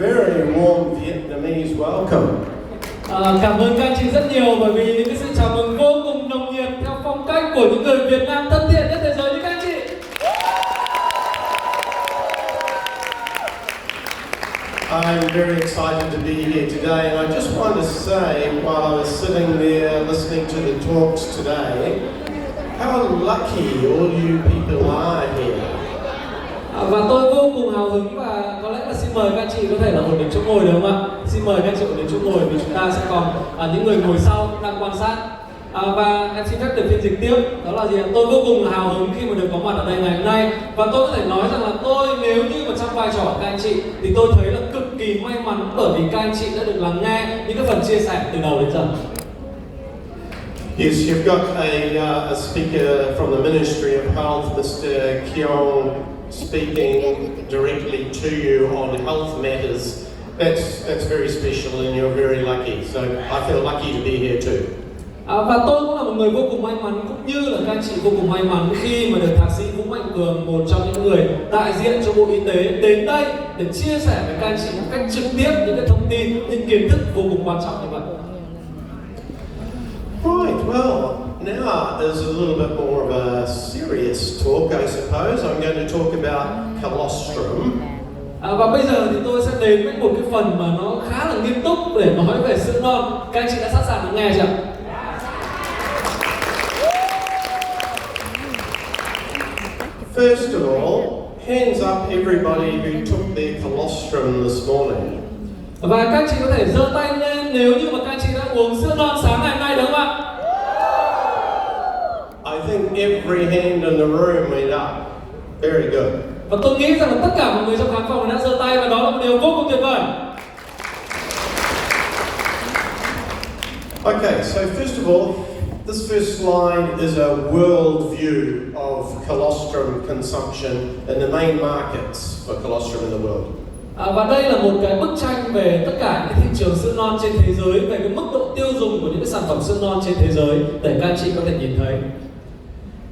very warm Vietnamese welcome. Cảm ơn các anh chị rất nhiều bởi vì những cái sự chào mừng vô cùng nồng nhiệt theo phong cách của những người Việt Nam thân thiện nhất thế giới như các anh chị. I'm very excited to be here today, and I just want to say, while I was sitting there listening to the talks today, how lucky all you people are here. Và tôi vô cùng hào hứng và có lẽ là xin mời các anh chị có thể là ổn định chỗ ngồi được không ạ? Xin mời các anh chị ổn định chỗ ngồi vì chúng ta sẽ còn những người ngồi sau đang quan sát. Và em xin phép được phiên dịch tiếp, đó là gì ạ? Tôi vô cùng hào hứng khi mà được có mặt ở đây ngày hôm nay. Và tôi có thể nói rằng là tôi nếu như mà trong vai trò của các anh chị thì tôi thấy là cực kỳ may mắn bởi vì các anh chị đã được lắng nghe những cái phần chia sẻ từ đầu đến giờ. Yes, you've got a speaker from the Ministry of Health, Mr. Keong, speaking directly to you on health matters. That's very special and you're very lucky. So I feel lucky to be here too. Và tôi cũng là một người vô cùng may mắn cũng như là các anh chị vô cùng may mắn khi mà được Thạc sĩ Vũ Mạnh Cường, một trong những người đại diện cho Bộ Y tế đến đây để chia sẻ với các anh chị một cách trực tiếp những cái thông tin, những kiến thức vô cùng quan trọng như vậy. Right, well, now is a little bit more of a serious talk, I suppose. I'm going to talk about colostrum. Và bây giờ thì tôi sẽ đến với một cái phần mà nó khá là nghiêm túc để nói về sữa non. Các anh chị đã sẵn sàng nghe chưa? First of all, hands up everybody who took their colostrum this morning. Và các chị có thể giơ tay lên nếu như mà các chị đã uống sữa non sáng ngày hôm nay đúng không ạ? I think every hand in the room went up. Very good. Và tôi nghĩ rằng là tất cả mọi người trong khán phòng đã giơ tay và đó là một điều vô cùng tuyệt vời. Okay, so first of all, this first slide is a world view of colostrum consumption in the main markets for colostrum in the world. Và đây là một cái bức tranh về tất cả những thị trường sữa non trên thế giới, về cái mức độ tiêu dùng của những cái sản phẩm sữa non trên thế giới để các anh chị có thể nhìn thấy.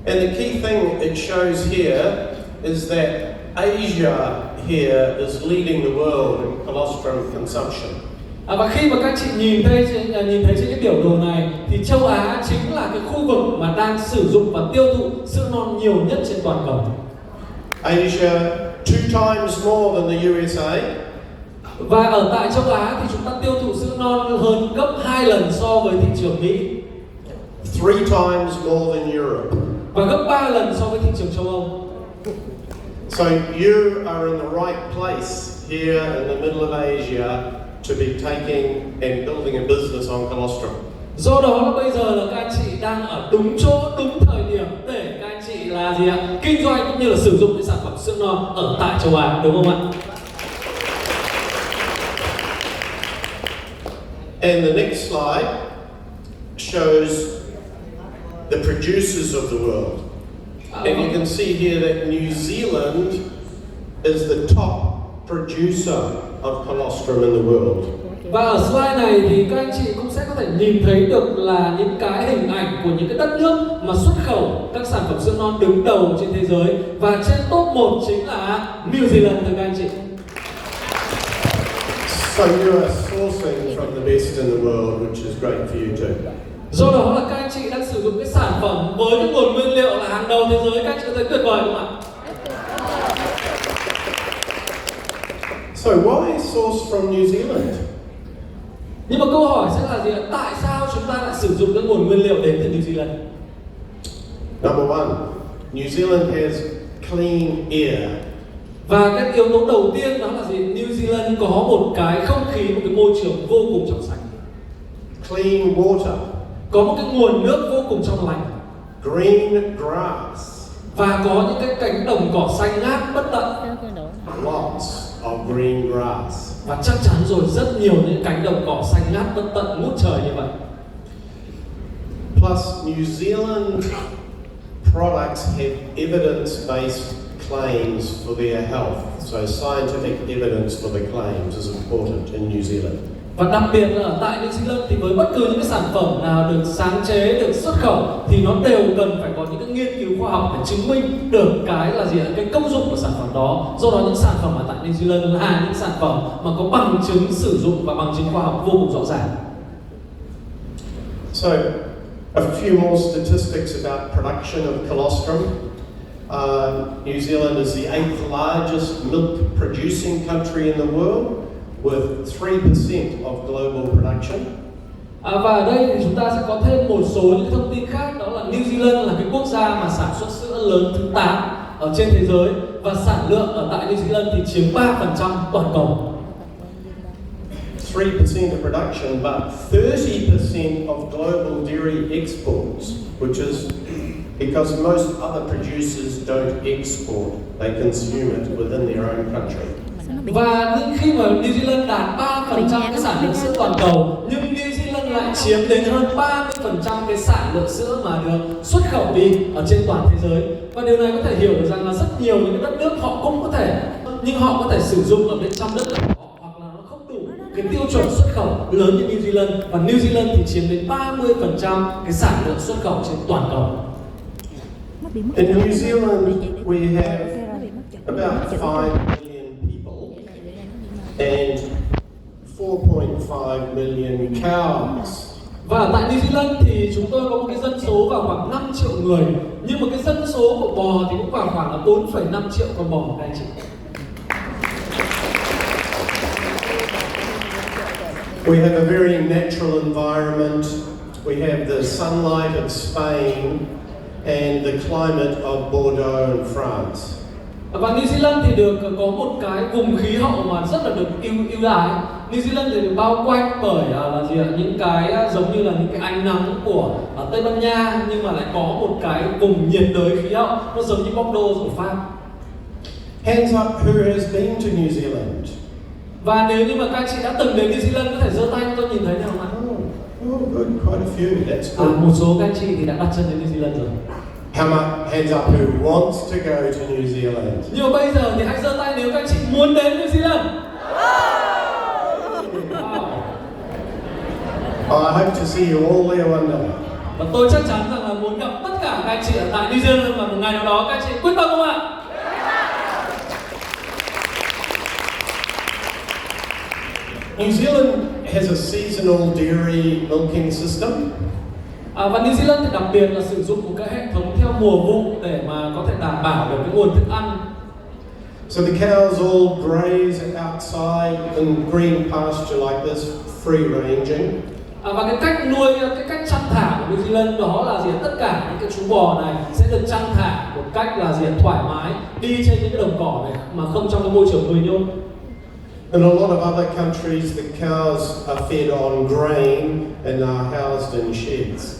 And the key thing it shows here is that Asia here is leading the world in colostrum consumption. Và khi mà các chị nhìn thấy trên cái biểu đồ này thì châu Á chính là cái khu vực mà đang sử dụng và tiêu thụ sữa non nhiều nhất trên toàn cầu. Asia 2 times more than the USA. Và ở tại châu Á thì chúng ta tiêu thụ sữa non hơn gấp 2 lần so với thị trường Mỹ. 3 times more than Europe. Và gấp 3 lần so với thị trường châu Âu. So you are in the right place here in the middle of Asia to be taking and building a business on colostrum. Do đó là bây giờ là các anh chị đang ở đúng chỗ, đúng thời điểm để các anh chị là gì ạ? Kinh doanh cũng như là sử dụng cái sản phẩm sữa non ở tại châu Á, đúng không ạ? And the next slide shows the producers of the world. And you can see here that New Zealand is the top producer of colostrum in the world. Và ở slide này thì các anh chị cũng sẽ có thể nhìn thấy được là những cái hình ảnh của những cái đất nước mà xuất khẩu các sản phẩm sữa non đứng đầu trên thế giới. Và trên top 1 chính là New Zealand thưa các anh chị. So you are sourcing from the best in the world, which is great for you too. Do đó là các anh chị đang sử dụng cái sản phẩm với cái nguồn nguyên liệu là hàng đầu thế giới, các anh chị có thấy tuyệt vời không ạ? So why source from New Zealand? Nhưng mà câu hỏi sẽ là gì ạ? Tại sao chúng ta lại sử dụng cái nguồn nguyên liệu đến từ New Zealand? Number one, New Zealand has clean air. Và cái yếu tố đầu tiên đó là gì? New Zealand có một cái không khí, một cái môi trường vô cùng trong sạch. Clean water. Có một cái nguồn nước vô cùng trong lành. Green grass. Và có những cái cánh đồng cỏ xanh ngát bất tận. Lots of green grass. Và chắc chắn rồi rất nhiều những cánh đồng cỏ xanh ngát bất tận ngút trời như vậy. Plus New Zealand products have evidence-based claims for their health. So scientific evidence for the claims is important in New Zealand. Và đặc biệt là ở tại New Zealand thì với bất cứ những cái sản phẩm nào được sáng chế, được xuất khẩu thì nó đều cần phải có những cái nghiên cứu khoa học để chứng minh được cái là gì ạ, cái công dụng của sản phẩm đó. Do đó những sản phẩm ở tại New Zealand là những sản phẩm mà có bằng chứng sử dụng và bằng chứng khoa học vô cùng rõ ràng. So, a few more statistics about production of colostrum. New Zealand is the 8th largest milk producing country in the world, with 3% of global production. Và ở đây thì chúng ta sẽ có thêm một số những thông tin khác, đó là New Zealand là cái quốc gia mà sản xuất sữa lớn thứ 8 ở trên thế giới, và sản lượng ở tại New Zealand thì chiếm 3% toàn cầu. 3% of production, but 30% of global dairy exports, which is because most other producers don't export, they consume it within their own country. Và khi mà New Zealand đạt 3% cái sản lượng sữa toàn cầu, nhưng New Zealand lại chiếm đến hơn 30% cái sản lượng sữa mà được xuất khẩu đi ở trên toàn thế giới. Và điều này có thể hiểu được rằng là rất nhiều những cái đất nước họ cũng có thể, nhưng họ có thể sử dụng ở bên trong đất nước của họ, hoặc là nó không đủ cái tiêu chuẩn xuất khẩu lớn như New Zealand. Và New Zealand thì chiếm đến 30% cái sản lượng xuất khẩu trên toàn cầu. In New Zealand, we have about 5 million people and 4.5 million cows. Và ở tại New Zealand thì chúng tôi có một cái dân số vào khoảng 5 triệu người, nhưng mà cái dân số của bò thì cũng vào khoảng là 4,5 triệu con bò các anh chị. We have a very natural environment. We have the sunlight of Spain and the climate of Bordeaux in France. Và New Zealand thì được có một cái vùng khí hậu mà rất là được ưu ái. New Zealand thì được bao quanh bởi là gì ạ? Những cái giống như là những cái ánh nắng của Tây Ban Nha, nhưng mà lại có một cái vùng nhiệt đới khí hậu nó giống như Bordeaux của Pháp. Hands up who has been to New Zealand? Và nếu như mà các chị đã từng đến New Zealand có thể giơ tay cho tôi nhìn thấy nào ạ? Oh, good, quite a few. That's good. Một số các chị thì đã đặt chân đến New Zealand rồi. Hands up who wants to go to New Zealand? Nhưng mà bây giờ thì hãy giơ tay nếu các chị muốn đến New Zealand. I hope to see you all there one day. Và tôi chắc chắn rằng là muốn gặp tất cả các chị ở tại New Zealand vào một ngày nào đó. Các chị quyết tâm không ạ? New Zealand has a seasonal dairy milking system. Và New Zealand thì đặc biệt là sử dụng một cái hệ thống theo mùa vụ để mà có thể đảm bảo được cái nguồn thức ăn. So the cows all graze outside in green pasture like this, free ranging. Và cái cách nuôi, cái cách chăn thả của New Zealand đó là gì? Tất cả những cái chú bò này sẽ được chăn thả một cách là gì? Thoải mái, đi trên những cái đồng cỏ này mà không trong cái môi trường nuôi nhốt. In a lot of other countries, the cows are fed on grain and are housed in sheds.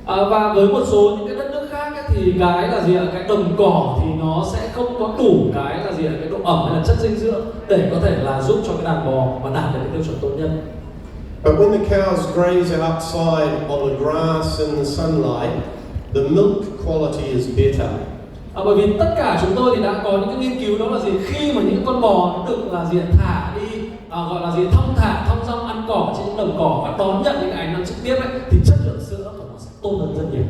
Và với một số những cái đất nước khác ấy, thì cái là gì ạ? Cái đồng cỏ thì nó sẽ không có đủ cái là gì ạ? Cái độ ẩm hay là chất dinh dưỡng để có thể là giúp cho cái đàn bò mà đạt được cái tiêu chuẩn tốt nhất. But when the cows graze outside on the grass in the sunlight, the milk quality is better. Bởi vì tất cả chúng tôi thì đã có những cái nghiên cứu đó là gì? Khi mà những con bò nó được là gì? Thả đi, gọi là gì? Thong dong ăn cỏ trên những đồng cỏ và đón nhận những ánh nắng trực tiếp ấy, thì chất lượng sữa của nó sẽ tốt hơn rất nhiều.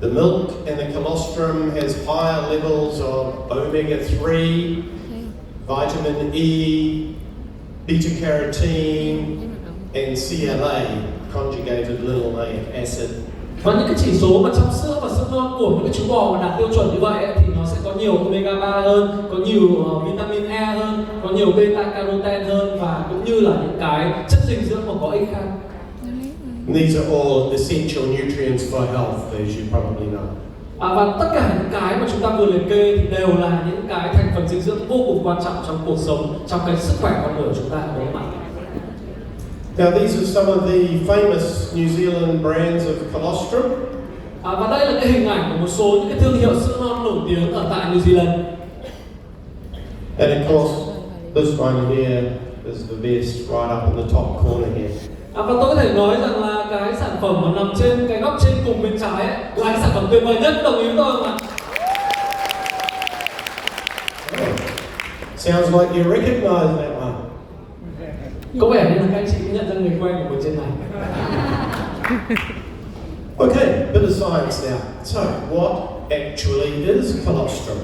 The milk and the colostrum has higher levels of omega-3, vitamin E, beta-carotene, and CLA, conjugated linoleic acid. Và những cái chỉ số mà trong sữa và sữa non của những cái chú bò mà đạt tiêu chuẩn như vậy ấy, thì nó sẽ có nhiều omega 3 hơn, có nhiều vitamin E hơn, có nhiều beta carotene hơn, và cũng như là những cái chất dinh dưỡng mà có ích khác. These are all essential nutrients for health, as you probably know. Và tất cả những cái mà chúng ta vừa liệt kê thì đều là những cái thành phần dinh dưỡng vô cùng quan trọng trong cuộc sống, trong cái sức khỏe con người của chúng ta, đúng không ạ? Now these are some of the famous New Zealand brands of colostrum. Và đây là cái hình ảnh của một số những cái thương hiệu sữa non nổi tiếng ở tại New Zealand. And of course, this one here is the best, right up in the top corner here. Và tôi có thể nói rằng là cái sản phẩm mà nằm trên cái góc trên cùng bên trái ấy, là cái sản phẩm tuyệt vời nhất, đồng ý với tôi không ạ? Sounds like you recognize that one. Có vẻ như là các anh chị cũng nhận ra người quen của mình trên này. Okay, bit of science now. So, what actually is colostrum?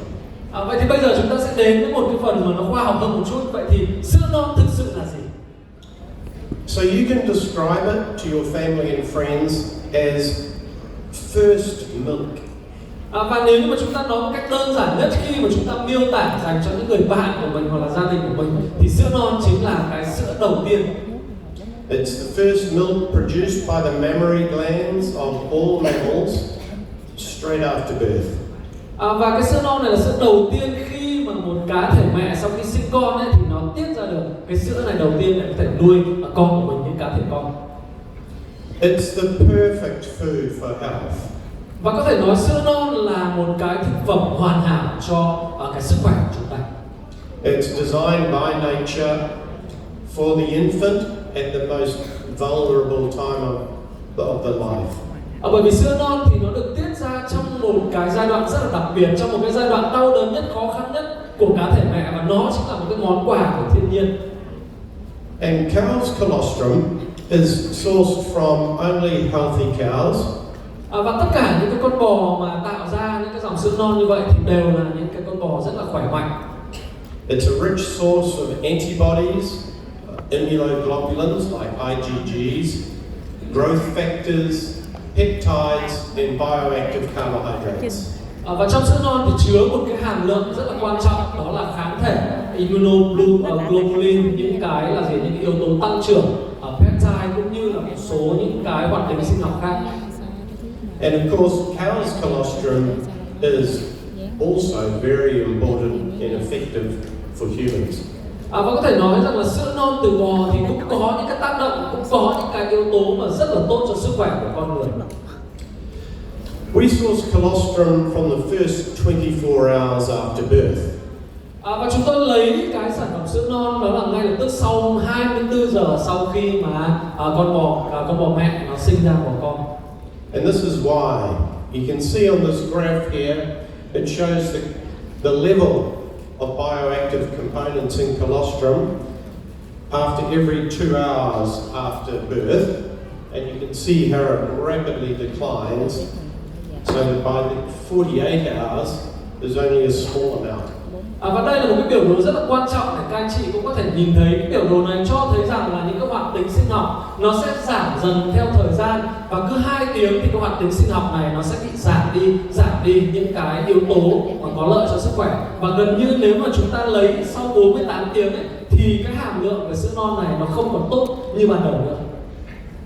Vậy thì bây giờ chúng ta sẽ đến với một cái phần mà nó khoa học hơn một chút. Vậy thì sữa non thực sự là gì? So you can describe it to your family and friends as first milk. Và nếu như mà chúng ta nói một cách đơn giản nhất khi mà chúng ta miêu tả dành cho những người bạn của mình hoặc là gia đình của mình thì sữa non chính là cái sữa đầu tiên. It's the first milk produced by the mammary glands of all mammals straight after birth. Và cái sữa non này là sữa đầu tiên khi mà một cá thể mẹ sau khi sinh con ấy, thì nó tiết ra được cái sữa này đầu tiên để có thể nuôi con của mình, những cá thể con. It's the perfect food for health. Và có thể nói sữa non là một cái thực phẩm hoàn hảo cho cái sức khỏe của chúng ta. It's designed by nature for the infant at the most vulnerable time of their life. Bởi vì sữa non thì nó được tiết ra trong một cái giai đoạn rất là đặc biệt, trong một cái giai đoạn đau đớn nhất, khó khăn nhất của cá thể mẹ, và nó chính là một cái món quà của thiên nhiên. And cow's colostrum is sourced from only healthy cows. Và tất cả những cái con bò mà tạo ra những cái dòng sữa non như vậy thì đều là những cái con bò rất là khỏe mạnh. It's a rich source of antibodies, immunoglobulins like IgGs, growth factors, peptides, and bioactive carbohydrates. Và trong sữa non thì chứa một cái hàm lượng rất là quan trọng, đó là kháng thể, immunoglobulin, những cái là gì, những yếu tố tăng trưởng, peptide cũng như là một số những cái hoạt tính sinh học khác. And of course, cow's colostrum is also very important and effective for humans. Và có thể nói rằng là sữa non từ bò thì cũng có những cái tác động, cũng có những cái yếu tố mà rất là tốt cho sức khỏe của con người. We source colostrum from the first 24 hours after birth. Và chúng tôi lấy cái sản phẩm sữa non đó là ngay lập tức sau 24 giờ sau khi mà con bò mẹ nó sinh ra bò con. And this is why you can see on this graph here, it shows the level of bioactive components in colostrum after every 2 hours after birth, and you can see how it rapidly declines, so that by the 48 hours there's only a small amount. Và đây là một cái biểu đồ rất là quan trọng để các anh chị cũng có thể nhìn thấy. Cái biểu đồ này cho thấy rằng là những cái hoạt tính sinh học nó sẽ giảm dần theo thời gian, và cứ 2 tiếng thì cái hoạt tính sinh học này nó sẽ bị giảm đi những cái yếu tố mà có lợi cho sức khỏe. Và gần như nếu mà chúng ta lấy sau 48 tiếng ấy, thì cái hàm lượng của sữa non này nó không còn tốt như ban đầu nữa.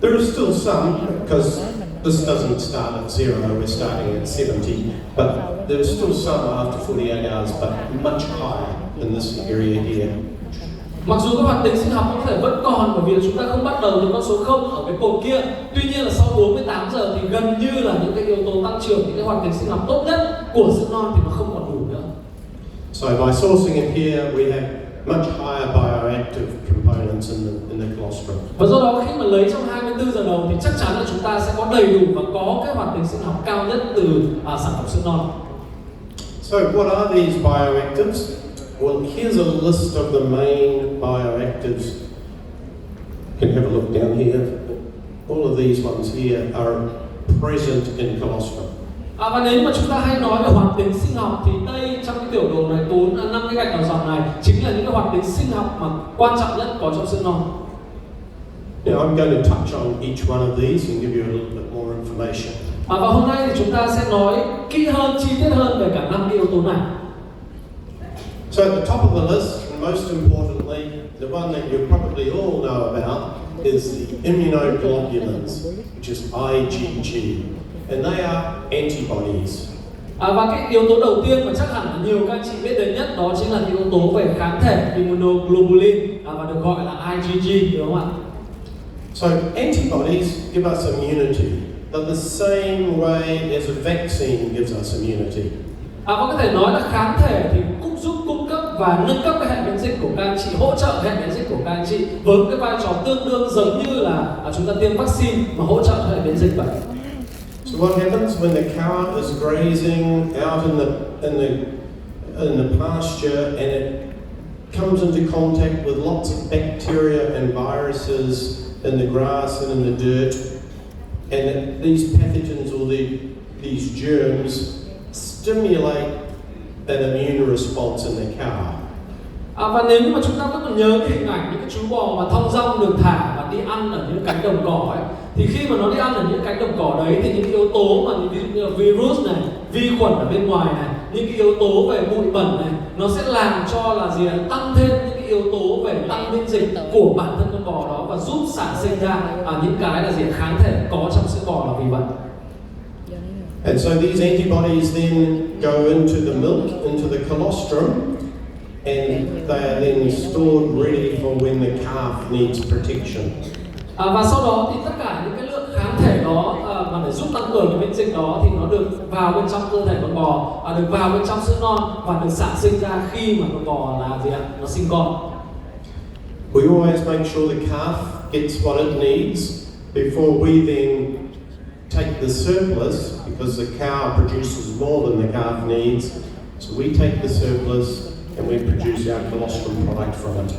There are still some, because this doesn't start at 0, we're starting at 70, but there's still some after 48 hours, but much higher in this area here. Mặc dù các hoạt tính sinh học có thể vẫn còn, bởi vì chúng ta không bắt đầu từ con số 0 ở cái cột kia. Tuy nhiên là sau 48 giờ thì gần như là những cái yếu tố tăng trưởng, những cái hoạt tính sinh học tốt nhất của sữa non thì nó không còn đủ nữa. So by sourcing it here, we have much higher bioactive components in the colostrum. Và do đó khi mà lấy trong 24 giờ đầu thì chắc chắn là chúng ta sẽ có đầy đủ và có cái hoạt tính sinh học cao nhất từ sản phẩm sữa non. So what are these bioactives? Well, here's a list of the main bioactives. You can have a look down here. All of these ones here are present in colostrum. Và nếu mà chúng ta hay nói về hoạt tính sinh học thì đây trong cái biểu đồ này 5 cái gạch đầu dòng này chính là những cái hoạt tính sinh học mà quan trọng nhất có trong sữa non. Now I'm going to touch on each one of these and give you a little bit more information. Và hôm nay thì chúng ta sẽ nói kỹ hơn, chi tiết hơn về cả 5 cái yếu tố này. So at the top of the list, and most importantly, the one that you probably all know about is the immunoglobulins, which is IgG, and they are antibodies. Và cái yếu tố đầu tiên mà chắc hẳn là nhiều các anh chị biết đến nhất đó chính là cái yếu tố về kháng thể immunoglobulin, và được gọi là IgG, đúng không ạ? So antibodies give us immunity. They're the same way as a vaccine gives us immunity. Và có thể nói là kháng thể thì cũng giúp cung cấp và nâng cấp cái hệ miễn dịch của các anh chị, hỗ trợ hệ miễn dịch của các anh chị với cái vai trò tương đương giống như là chúng ta tiêm vaccine mà hỗ trợ hệ miễn dịch vậy. So what happens when the cow is grazing out in the pasture and it comes into contact with lots of bacteria and viruses in the grass and in the dirt, and these pathogens or these germs stimulate an immune response in the cow. Và nếu như mà chúng ta vẫn còn nhớ cái hình ảnh những cái chú bò mà thong dong được thả và đi ăn ở những cánh đồng cỏ ấy, thì khi mà nó đi ăn ở những cánh đồng cỏ đấy thì những cái yếu tố mà ví dụ như là virus này, vi khuẩn ở bên ngoài này, những cái yếu tố về bụi bẩn này, nó sẽ làm cho là gì, tăng thêm những cái yếu tố về tăng miễn dịch của bản thân con bò đó và giúp sản sinh ra những cái là gì, kháng thể có trong sữa bò là vì vậy. And so these antibodies then go into the milk, into the colostrum, and they are then stored ready for when the calf needs protection. Và sau đó thì tất cả những cái lượng kháng thể đó mà để giúp tăng cường cái miễn dịch đó thì nó được vào bên trong cơ thể con bò, được vào bên trong sữa non và được sản sinh ra khi mà con bò là gì ạ? Nó sinh con. We always make sure the calf gets what it needs before we then take the surplus, because the cow produces more than the calf needs. So we take the surplus and we produce our colostrum product from it.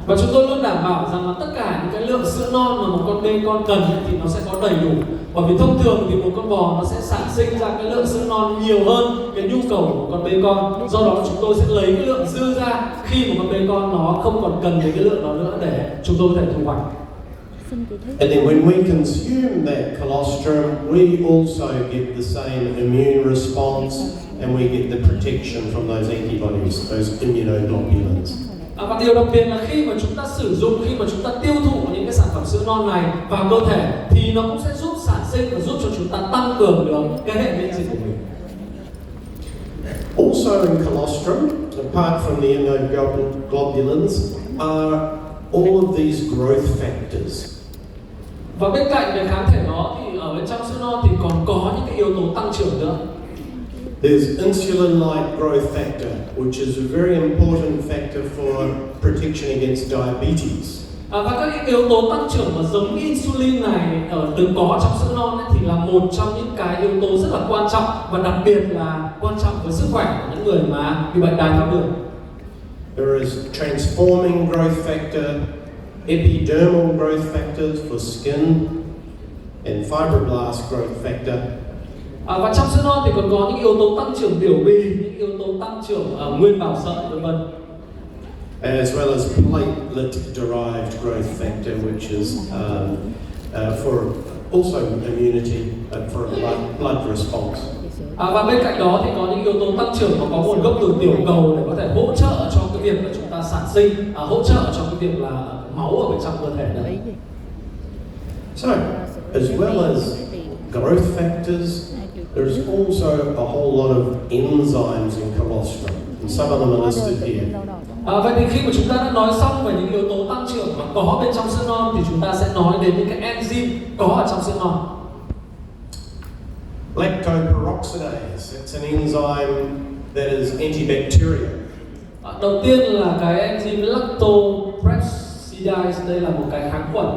Và chúng tôi luôn đảm bảo rằng là tất cả những cái lượng sữa non mà một con bê con cần thì nó sẽ có đầy đủ. Bởi vì thông thường thì một con bò nó sẽ sản sinh ra cái lượng sữa non nhiều hơn cái nhu cầu của con bê con. Do đó chúng tôi sẽ lấy cái lượng dư ra khi mà con bê con nó không còn cần đến cái lượng đó nữa để chúng tôi có thể thu hoạch. And then when we consume that colostrum, we also get the same immune response and we get the protection from those antibodies, those immunoglobulins. Và điều đặc biệt là khi mà chúng ta sử dụng, khi mà chúng ta tiêu thụ những cái sản phẩm sữa non này vào cơ thể thì nó cũng sẽ giúp sản sinh và giúp cho chúng ta tăng cường được cái hệ miễn dịch của mình. Also in colostrum, apart from the immunoglobulins, are all of these growth factors. Và bên cạnh cái kháng thể đó thì ở bên trong sữa non thì còn có những cái yếu tố tăng trưởng nữa. There's insulin-like growth factor, which is a very important factor for protection against diabetes. Và các yếu tố tăng trưởng mà giống insulin này được có trong sữa non ấy, thì là một trong những cái yếu tố rất là quan trọng và đặc biệt là quan trọng với sức khỏe của những người mà bị bệnh đái tháo đường. There is transforming growth factor, epidermal growth factors for skin, and fibroblast growth factor. Và trong sữa non thì còn có những yếu tố tăng trưởng biểu bì, những yếu tố tăng trưởng nguyên bào sợi vân vân. As well as platelet-derived growth factor, which is for also immunity, for a blood response. Và bên cạnh đó thì có những yếu tố tăng trưởng mà có nguồn gốc từ tiểu cầu để có thể hỗ trợ cho cái việc là chúng ta sản sinh, hỗ trợ cho cái việc là máu ở bên trong cơ thể đấy. So, as well as growth factors, there's also a whole lot of enzymes in colostrum, and some of them are listed here. Vậy thì khi mà chúng ta đã nói xong về những yếu tố tăng trưởng mà có bên trong sữa non thì chúng ta sẽ nói đến những cái enzyme có ở trong sữa non. Lactoperoxidase, it's an enzyme that is antibacterial. Đầu tiên là cái enzyme lactoperoxidase, đây là một cái kháng khuẩn.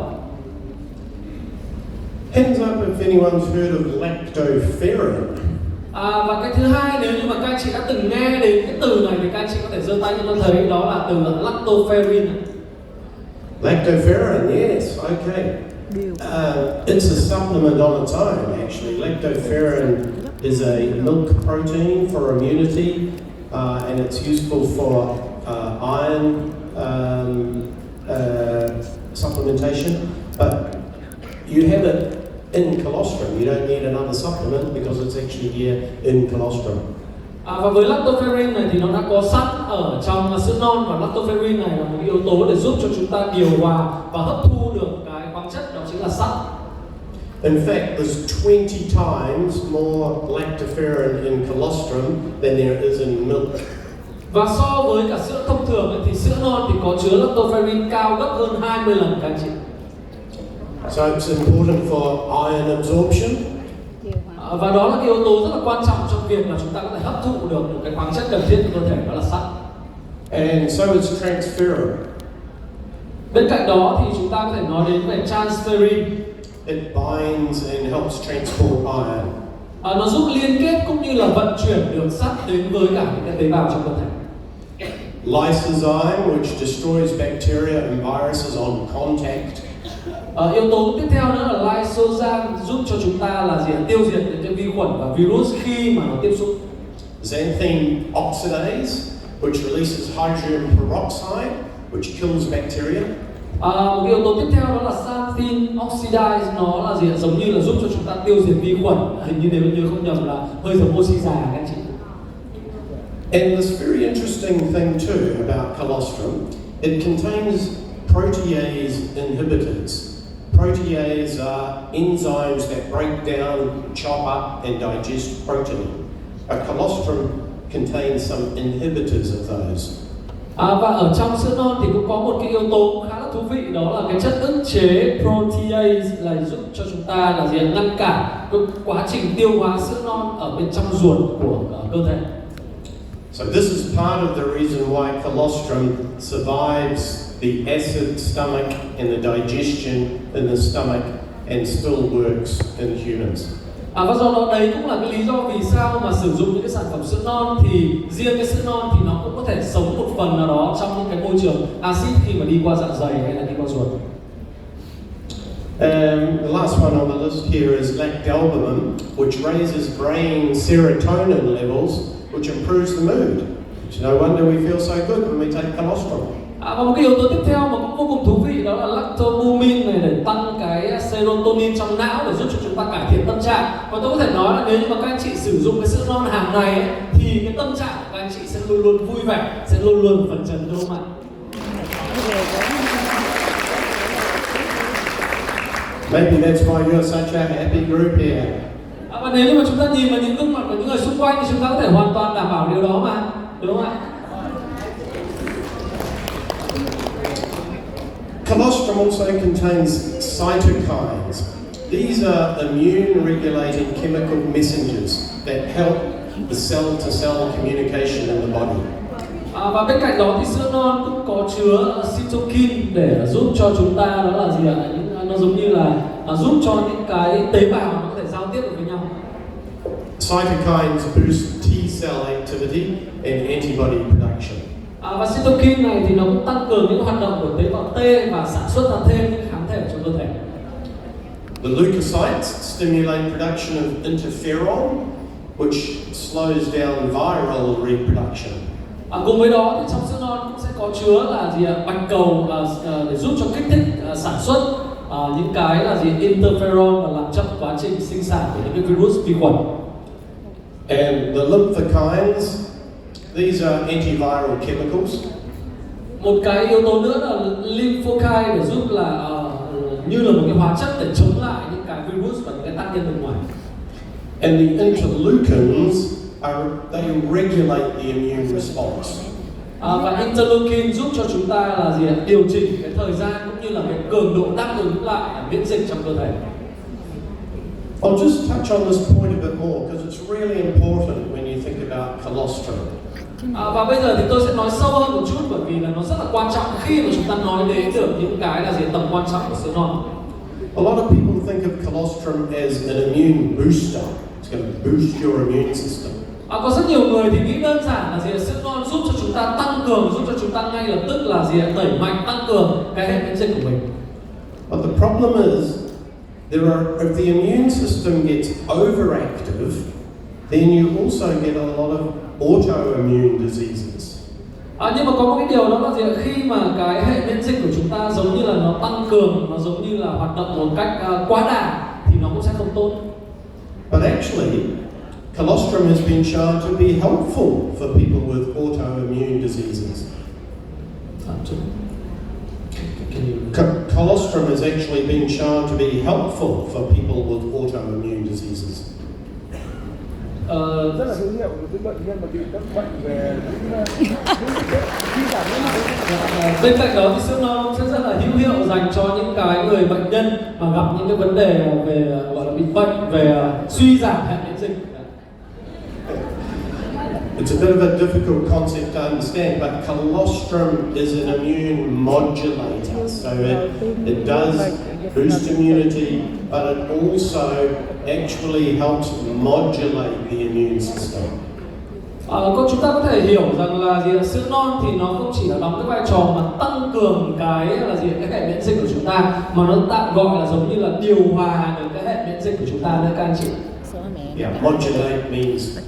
Hands up if anyone's heard of lactoferrin. Và cái thứ hai, nếu như mà các anh chị đã từng nghe đến cái từ này thì các anh chị có thể giơ tay cho tôi thấy, đó là từ lactoferrin. Lactoferrin, yes, okay. It's a supplement on its own, actually. Lactoferrin is a milk protein for immunity, and it's useful for iron supplementation. But you have it in colostrum. You don't need another supplement because it's actually here in colostrum. Và với lactoferrin này thì nó đã có sẵn ở trong sữa non, và lactoferrin này là một yếu tố để giúp cho chúng ta điều hòa và hấp thu được cái khoáng chất, đó chính là sắt. In fact, there's 20 times more lactoferrin in colostrum than there is in milk. Và so với cả sữa thông thường ấy, thì sữa non thì có chứa lactoferrin cao gấp hơn 20 lần các anh chị. So it's important for iron absorption. Và đó là cái yếu tố rất là quan trọng trong việc là chúng ta có thể hấp thụ được một cái khoáng chất cần thiết cho cơ thể, đó là sắt. And so is transferrin. Bên cạnh đó thì chúng ta có thể nói đến về transferrin. It binds and helps transport iron. Nó giúp liên kết cũng như là vận chuyển được sắt đến với cả những cái tế bào trong cơ thể. lysozyme, which destroys bacteria and viruses on contact. Yếu tố tiếp theo nữa là lysozyme, giúp cho chúng ta là tiêu diệt những cái vi khuẩn và virus khi mà nó tiếp xúc. Xanthine oxidase, which releases hydrogen peroxide, which kills bacteria. Một cái yếu tố tiếp theo đó là xanthine oxidase, nó là giống như là giúp cho chúng ta tiêu diệt vi khuẩn, hình như nếu như không nhầm là hơi giống oxy già các anh chị. And this very interesting thing too about colostrum, it contains protease inhibitors. Protease are enzymes that break down, chop up and digest protein. A colostrum contains some inhibitors of those. Và ở trong sữa non thì cũng có một cái yếu tố khá là thú vị, đó là cái chất ức chế protease là giúp cho chúng ta là ngăn cản cái quá trình tiêu hóa sữa non ở bên trong ruột của cơ thể. So this is part of the reason why colostrum survives the acid stomach and the digestion in the stomach and still works in humans. Và do đó đấy cũng là cái lý do vì sao mà sử dụng những cái sản phẩm sữa non thì riêng cái sữa non thì nó cũng có thể sống một phần nào đó trong những cái môi trường axit khi mà đi qua dạ dày hay là đi qua ruột. The last one on the list here is lactalbumin, which raises brain serotonin levels, which improves the mood. No wonder we feel so good when we take colostrum. Và một cái yếu tố tiếp theo mà cũng vô cùng thú vị đó là lactalbumin này để tăng cái serotonin trong não để giúp cho chúng ta cải thiện tâm trạng. Và tôi có thể nói là nếu như mà các anh chị sử dụng cái sữa non hàng ngày ấy, thì cái tâm trạng của các anh chị sẽ luôn luôn vui vẻ, sẽ luôn luôn phấn chấn, đúng không ạ? Maybe that's why you're such a happy group here. Và nếu như mà chúng ta nhìn vào những gương mặt của những người xung quanh thì chúng ta có thể hoàn toàn đảm bảo điều đó mà, đúng không ạ? Colostrum also contains cytokines. These are immune regulating chemical messengers that help the cell-to-cell communication in the body. Và bên cạnh đó thì sữa non cũng có chứa cytokine để giúp cho chúng ta đó là gì ạ? Nó giống như là giúp cho những cái tế bào nó có thể giao tiếp được với nhau. Cytokines boost T-cell activity and antibody production. Và cytokine này thì nó cũng tăng cường những hoạt động của tế bào T và sản xuất ra thêm những kháng thể trong cơ thể. The leukocytes stimulate production of interferon, which slows down viral reproduction. Cùng với đó thì trong sữa non cũng sẽ có chứa là gì ạ? Bạch cầu để giúp cho kích thích sản xuất những cái là gì? Interferon và làm chậm quá trình sinh sản của những cái virus vi khuẩn. And the lymphokines, these are antiviral chemicals. Một cái yếu tố nữa là lymphokine để giúp là như là một cái hóa chất để chống lại những cái virus và những cái tác nhân bên ngoài. And the interleukins they regulate the immune response. Và interleukin giúp cho chúng ta là gì ạ? Điều chỉnh cái thời gian cũng như là cái cường độ đáp ứng lại miễn dịch trong cơ thể. I'll just touch on this point a bit more because it's really important when you think about colostrum. Và bây giờ thì tôi sẽ nói sâu hơn một chút bởi vì là nó rất là quan trọng khi mà chúng ta nói đến được những cái là gì tầm quan trọng của sữa non. A lot of people think of colostrum as an immune booster. It's going to boost your immune system. Có rất nhiều người thì nghĩ đơn giản là gì sữa non giúp cho chúng ta tăng cường, giúp cho chúng ta ngay lập tức là gì đẩy mạnh tăng cường cái hệ miễn dịch của mình. But the problem is if the immune system gets overactive, then you also get a lot of autoimmune diseases. Nhưng mà có một cái điều đó là gì khi mà cái hệ miễn dịch của chúng ta giống như là nó tăng cường, nó giống như là hoạt động một cách quá đà thì nó cũng sẽ không tốt. But actually, colostrum has been shown to be helpful for people with autoimmune diseases. Colostrum has actually been shown to be helpful for people with autoimmune diseases. Rất là hữu hiệu với những bệnh nhân mà bị các bệnh về bên cạnh đó thì sữa non sẽ rất là hữu hiệu dành cho những cái người bệnh nhân mà gặp những cái vấn đề về gọi là bị bệnh về suy giảm hệ miễn dịch. It's a bit of a difficult concept to understand, but colostrum is an immune modulator. So it does boost immunity, but it also actually helps modulate the immune system. Chúng ta có thể hiểu rằng là sữa non thì nó không chỉ là đóng cái vai trò mà tăng cường cái hệ miễn dịch của chúng ta, mà nó tạm gọi là giống như là điều hòa được cái hệ miễn dịch của chúng ta nữa các anh chị. Yeah, modulate means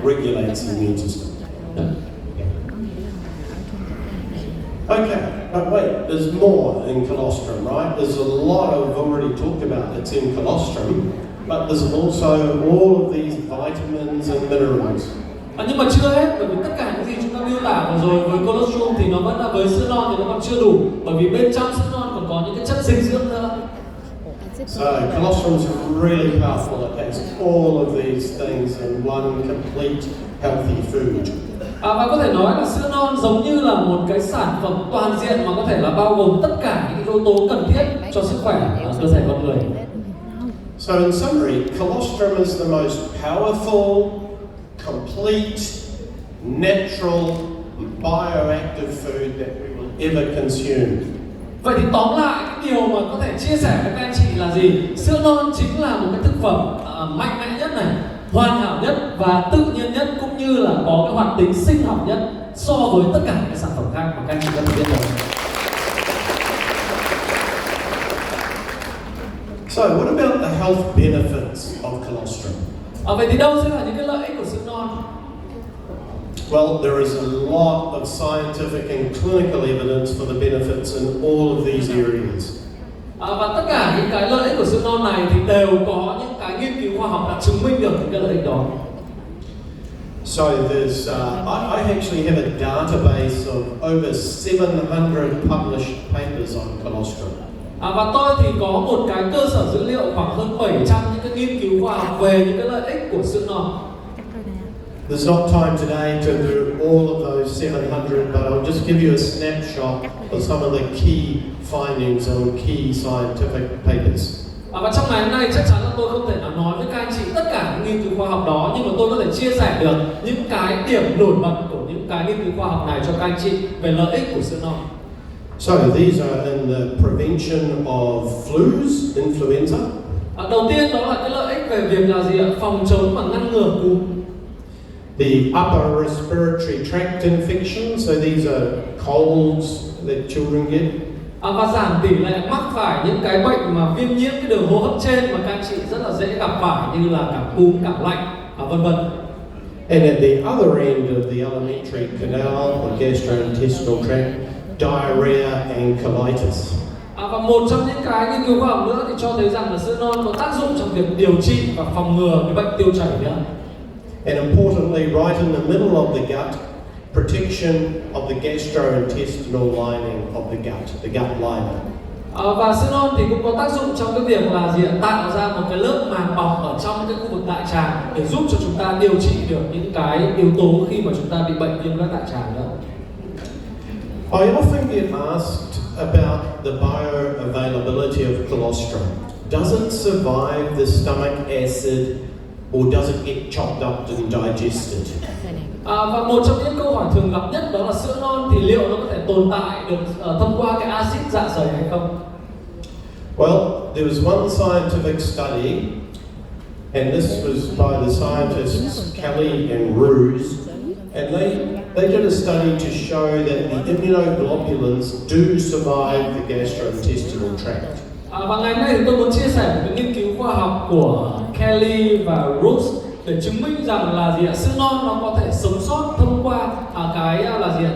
regulates the immune system. Yeah. Okay, but wait, there's more in colostrum, right? There's a lot I've already talked about that's in colostrum, but there's also all of these vitamins and minerals. Nhưng mà chưa hết, bởi vì tất cả những gì chúng ta miêu tả vừa rồi với colostrum thì nó vẫn là với sữa non thì nó còn chưa đủ, bởi vì bên trong sữa non còn có những cái chất dinh dưỡng nữa. So colostrum is really powerful. It has all of these things in one complete healthy food. Và có thể nói là sữa non giống như là một cái sản phẩm toàn diện mà có thể là bao gồm tất cả những yếu tố cần thiết cho sức khỏe cơ thể con người. So in summary, colostrum is the most powerful, complete, natural, bioactive food that we will ever consume. Vậy thì tóm lại cái điều mà có thể chia sẻ với các anh chị là gì? Sữa non chính là một cái thực phẩm mạnh mẽ nhất này, hoàn hảo nhất và tự nhiên nhất, cũng như là có cái hoạt tính sinh học nhất so với tất cả các sản phẩm khác mà các anh chị có thể biết được. So what about the health benefits of colostrum? Vậy thì đâu sẽ là những cái lợi ích của sữa non? Well, there is a lot of scientific and clinical evidence for the benefits in all of these areas. Và tất cả những cái lợi ích của sữa non này thì đều có những cái nghiên cứu khoa học đã chứng minh được những cái lợi ích đó. So there's, I actually have a database of over 700 published papers on colostrum. Và tôi thì có một cái cơ sở dữ liệu khoảng hơn 700 những cái nghiên cứu khoa học về những cái lợi ích của sữa non. There's not time today to do all of those 700, but I'll just give you a snapshot of some of the key findings on key scientific papers. Và trong ngày hôm nay chắc chắn là tôi không thể nào nói với các anh chị tất cả những nghiên cứu khoa học đó, nhưng mà tôi có thể chia sẻ được những cái điểm nổi bật của những cái nghiên cứu khoa học này cho các anh chị về lợi ích của sữa non. So these are in the prevention of flus, influenza. Đầu tiên đó là cái lợi ích về việc là gì ạ? Phòng chống và ngăn ngừa cúm. The upper respiratory tract infections, so these are colds that children get. Và giảm tỷ lệ mắc phải những cái bệnh mà viêm nhiễm cái đường hô hấp trên mà các anh chị rất là dễ gặp phải, như là cảm cúm, cảm lạnh, vân vân. And at the other end of the alimentary canal, the gastrointestinal tract, diarrhea and colitis. Và một trong những cái nghiên cứu khoa học nữa thì cho thấy rằng là sữa non có tác dụng trong việc điều trị và phòng ngừa cái bệnh tiêu chảy nữa. And importantly, right in the middle of the gut, protection of the gastrointestinal lining of the gut liner. Và sữa non thì cũng có tác dụng trong cái việc là gì ạ? Tạo ra một cái lớp màng bọc ở trong cái khu vực đại tràng để giúp cho chúng ta điều trị được những cái yếu tố khi mà chúng ta bị bệnh viêm loét đại tràng nữa. I often get asked about the bioavailability of colostrum. Does it survive the stomach acid or does it get chopped up and digested? Và một trong những câu hỏi thường gặp nhất đó là sữa non thì liệu nó có thể tồn tại được thông qua cái axit dạ dày hay không? Well, there was one scientific study, and this was by the scientists Kelly and Ruse, and they did a study to show that the immunoglobulins do survive the gastrointestinal tract. Và ngày hôm nay thì tôi muốn chia sẻ một cái nghiên cứu khoa học của Kelly và Rose để chứng minh rằng là gì ạ? Sữa non nó có thể sống sót thông qua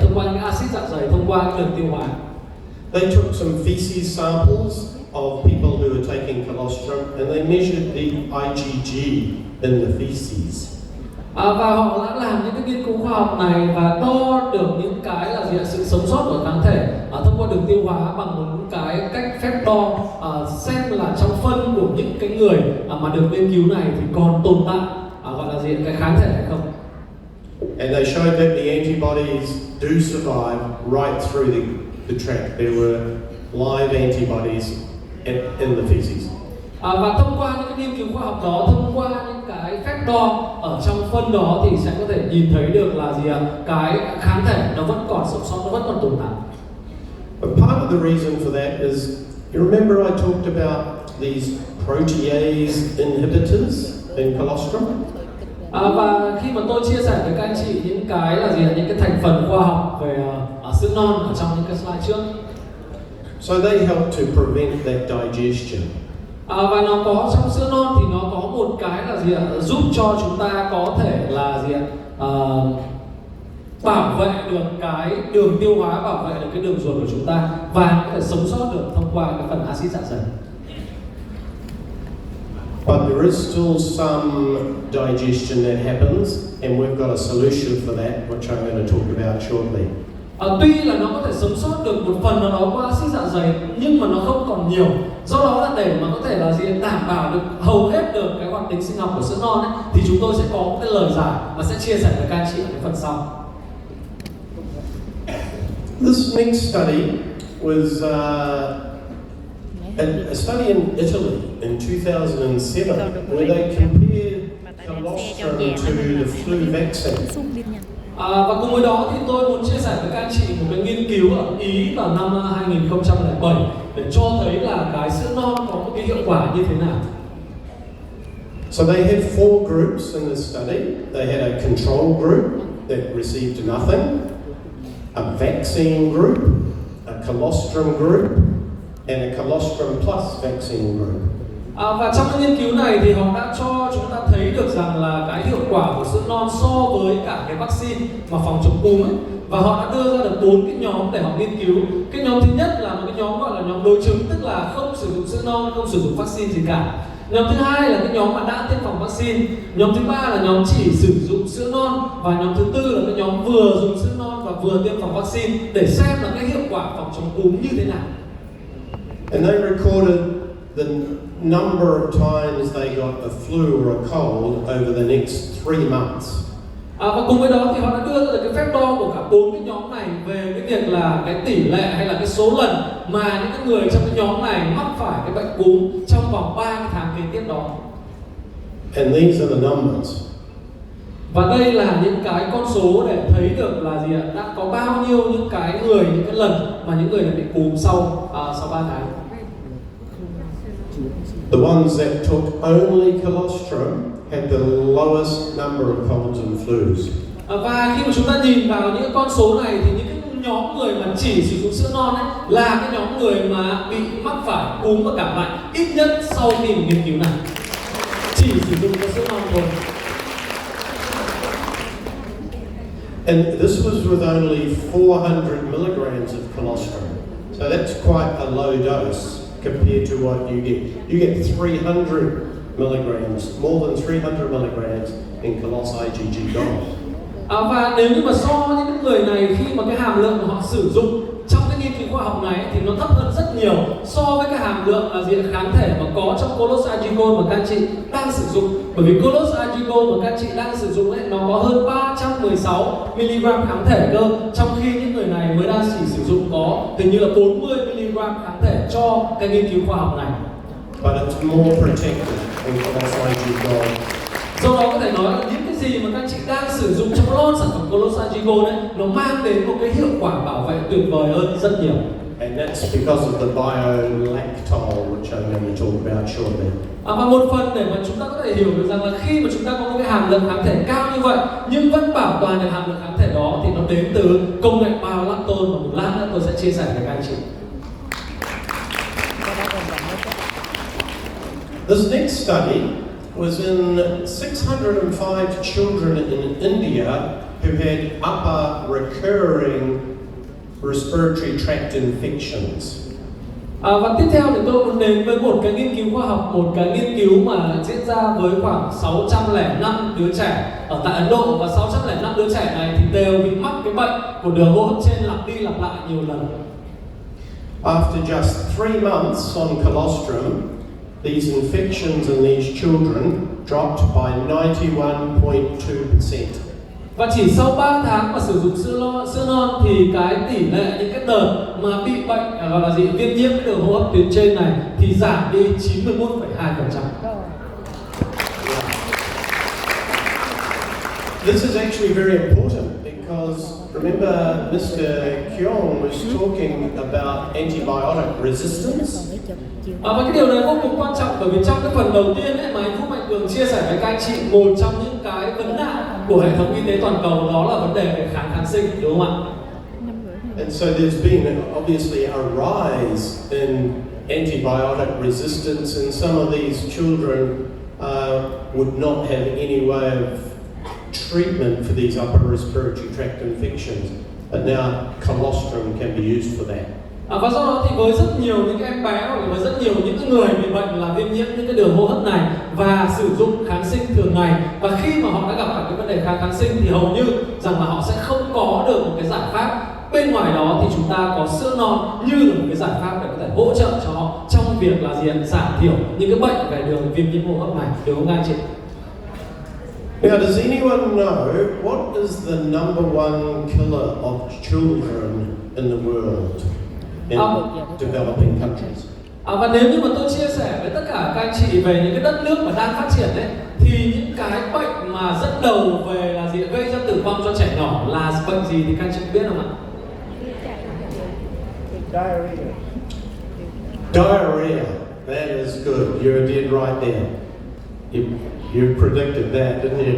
thông qua những axit dạ dày, thông qua cái đường tiêu hóa. They took some feces samples of people who were taking colostrum and they measured the IgG in the feces. Và họ đã làm những cái nghiên cứu khoa học này và đo được những cái là gì ạ? Sự sống sót của kháng thể thông qua đường tiêu hóa bằng một cái cách phép đo xem là trong phân của những cái người mà được nghiên cứu này thì còn tồn tại gọi là gì, cái kháng thể hay không. And they showed that the antibodies do survive right through the tract. There were live antibodies in the feces. Và thông qua những cái nghiên cứu khoa học đó, thông qua những cái phép đo ở trong phân đó thì sẽ có thể nhìn thấy được là gì ạ? Cái kháng thể nó vẫn còn sống sót, nó vẫn còn tồn tại. But part of the reason for that is, you remember I talked about these protease inhibitors in colostrum? Và khi mà tôi chia sẻ với các anh chị những cái là gì, những cái thành phần khoa học về sữa non ở trong những cái slide trước. So they help to prevent that digestion. Và nó có trong sữa non thì nó có một cái là gì ạ, giúp cho chúng ta có thể là gì ạ, bảo vệ được cái đường tiêu hóa, bảo vệ được cái đường ruột của chúng ta và có thể sống sót được thông qua cái phần axit dạ dày. But there is still some digestion that happens, and we've got a solution for that, which I'm going to talk about shortly. Tuy là nó có thể sống sót được một phần nào đó qua axit dạ dày nhưng mà nó không còn nhiều. Do đó là để mà có thể là gì, đảm bảo được hầu hết được cái hoạt tính sinh học của sữa non ấy, thì chúng tôi sẽ có một cái lời giải và sẽ chia sẻ với các anh chị ở cái phần sau. This next study was a study in Italy in 2007 where they compared colostrum to the flu vaccine. Và cùng với đó thì tôi muốn chia sẻ với các anh chị một cái nghiên cứu ở Ý vào năm 2007 để cho thấy là cái sữa non có một cái hiệu quả như thế nào. So they had 4 groups in this study. They had a control group that received nothing, a vaccine group, a colostrum group, and a colostrum plus vaccine group. Và trong cái nghiên cứu này thì họ đã cho chúng ta thấy được rằng là cái hiệu quả của sữa non so với cả cái vaccine mà phòng chống cúm ấy. Và họ đã đưa ra được 4 cái nhóm để họ nghiên cứu. Cái nhóm thứ nhất là một cái nhóm gọi là nhóm đối chứng, tức là không sử dụng sữa non, không sử dụng vaccine gì cả. Nhóm thứ hai là cái nhóm mà đã tiêm phòng vaccine. Nhóm thứ ba là nhóm chỉ sử dụng sữa non. Và nhóm thứ tư là cái nhóm vừa dùng sữa non và vừa tiêm phòng vaccine để xem là cái hiệu quả phòng chống cúm như thế nào. And they recorded the number of times they got a flu or a cold over the next 3 months. Và cùng với đó thì họ đã đưa ra được cái phép đo của cả 4 cái nhóm này về cái việc là cái tỷ lệ hay là cái số lần mà những cái người trong cái nhóm này mắc phải cái bệnh cúm trong vòng 3 cái tháng kế tiếp đó. And these are the numbers. Và đây là những cái con số để thấy được là gì ạ? Đã có bao nhiêu những cái lần mà những người này bị cúm sau 3 tháng. The ones that took only colostrum had the lowest number of colds and flus. Và khi mà chúng ta nhìn vào những con số này thì những cái nhóm người mà chỉ sử dụng sữa non ấy là cái nhóm người mà bị mắc phải cúm và cảm lạnh ít nhất sau khi nghiên cứu này. Chỉ sử dụng cái sữa non thôi. And this was with only 400 milligrams of colostrum. So that's quite a low dose compared to what you get. You get 300 milligrams, more than 300 milligrams in Colos IgGold. Và nếu như mà so với những người này khi mà cái hàm lượng mà họ sử dụng trong cái nghiên cứu khoa học này thì nó thấp hơn rất nhiều so với cái hàm lượng là gì, kháng thể mà có trong Colos IgGold mà các anh chị đang sử dụng. Bởi vì Colos IgGold mà các anh chị đang sử dụng ấy, nó có hơn 316 mg kháng thể cơ, trong khi những người này mới đang chỉ sử dụng có hình như là 40 mg kháng thể cho cái nghiên cứu khoa học này. But it's more protected in Colos IgGold. Do đó có thể nói là những cái gì mà các anh chị đang sử dụng trong lon sản phẩm Colos IgGold ấy, nó mang đến một cái hiệu quả bảo vệ tuyệt vời hơn rất nhiều. And that's because of the bio-lactol, which I'm going to talk about shortly. Và một phần để mà chúng ta có thể hiểu được rằng là khi mà chúng ta có một cái hàm lượng kháng thể cao như vậy nhưng vẫn bảo toàn được hàm lượng kháng thể đó thì nó đến từ công nghệ bio-lactol mà một lát nữa tôi sẽ chia sẻ với các anh chị. This next study was in 605 children in India who had upper recurring respiratory tract infections. Và tiếp theo thì tôi muốn đến với một cái nghiên cứu khoa học, một cái nghiên cứu mà diễn ra với khoảng 605 đứa trẻ ở tại Ấn Độ, và 605 đứa trẻ này thì đều bị mắc cái bệnh của đường hô hấp trên lặp đi lặp lại nhiều lần. After just 3 months on colostrum, these infections in these children dropped by 91.2%. Và chỉ sau 3 tháng mà sử dụng sữa non thì cái tỷ lệ những cái đợt mà bị bệnh gọi là gì, viêm nhiễm cái đường hô hấp tuyến trên này thì giảm đi 91,2%. This is actually very important because remember Mr. Kyong was talking about antibiotic resistance. Và cái điều này vô cùng quan trọng bởi vì trong cái phần đầu tiên ấy, mà anh Phúc Mạnh Cường chia sẻ với các anh chị, một trong những cái vấn nạn của hệ thống y tế toàn cầu đó là vấn đề về kháng sinh, đúng không ạ? And so there's been obviously a rise in antibiotic resistance, and some of these children would not have any way of treatment for these upper respiratory tract infections, but now colostrum can be used for that. Và do đó thì với rất nhiều những em bé hoặc là với rất nhiều những người bị bệnh là viêm nhiễm những cái đường hô hấp này và sử dụng kháng sinh thường ngày, và khi mà họ đã gặp phải cái vấn đề kháng sinh thì hầu như rằng là họ sẽ không có được một cái giải pháp. Bên ngoài đó thì chúng ta có sữa non như là một cái giải pháp để có thể hỗ trợ cho họ trong việc là giảm thiểu những cái bệnh về đường viêm nhiễm hô hấp này, đúng không anh chị? Now, does anyone know what is the number one killer of children in the world in developing countries? Và nếu như mà tôi chia sẻ với tất cả các anh chị về những cái đất nước mà đang phát triển đấy, thì những cái bệnh mà dẫn đầu về là gây ra tử vong cho trẻ nhỏ là bệnh gì thì các anh chị biết không ạ? Diarrhea. That is good. You're dead right there. You predicted that, didn't you?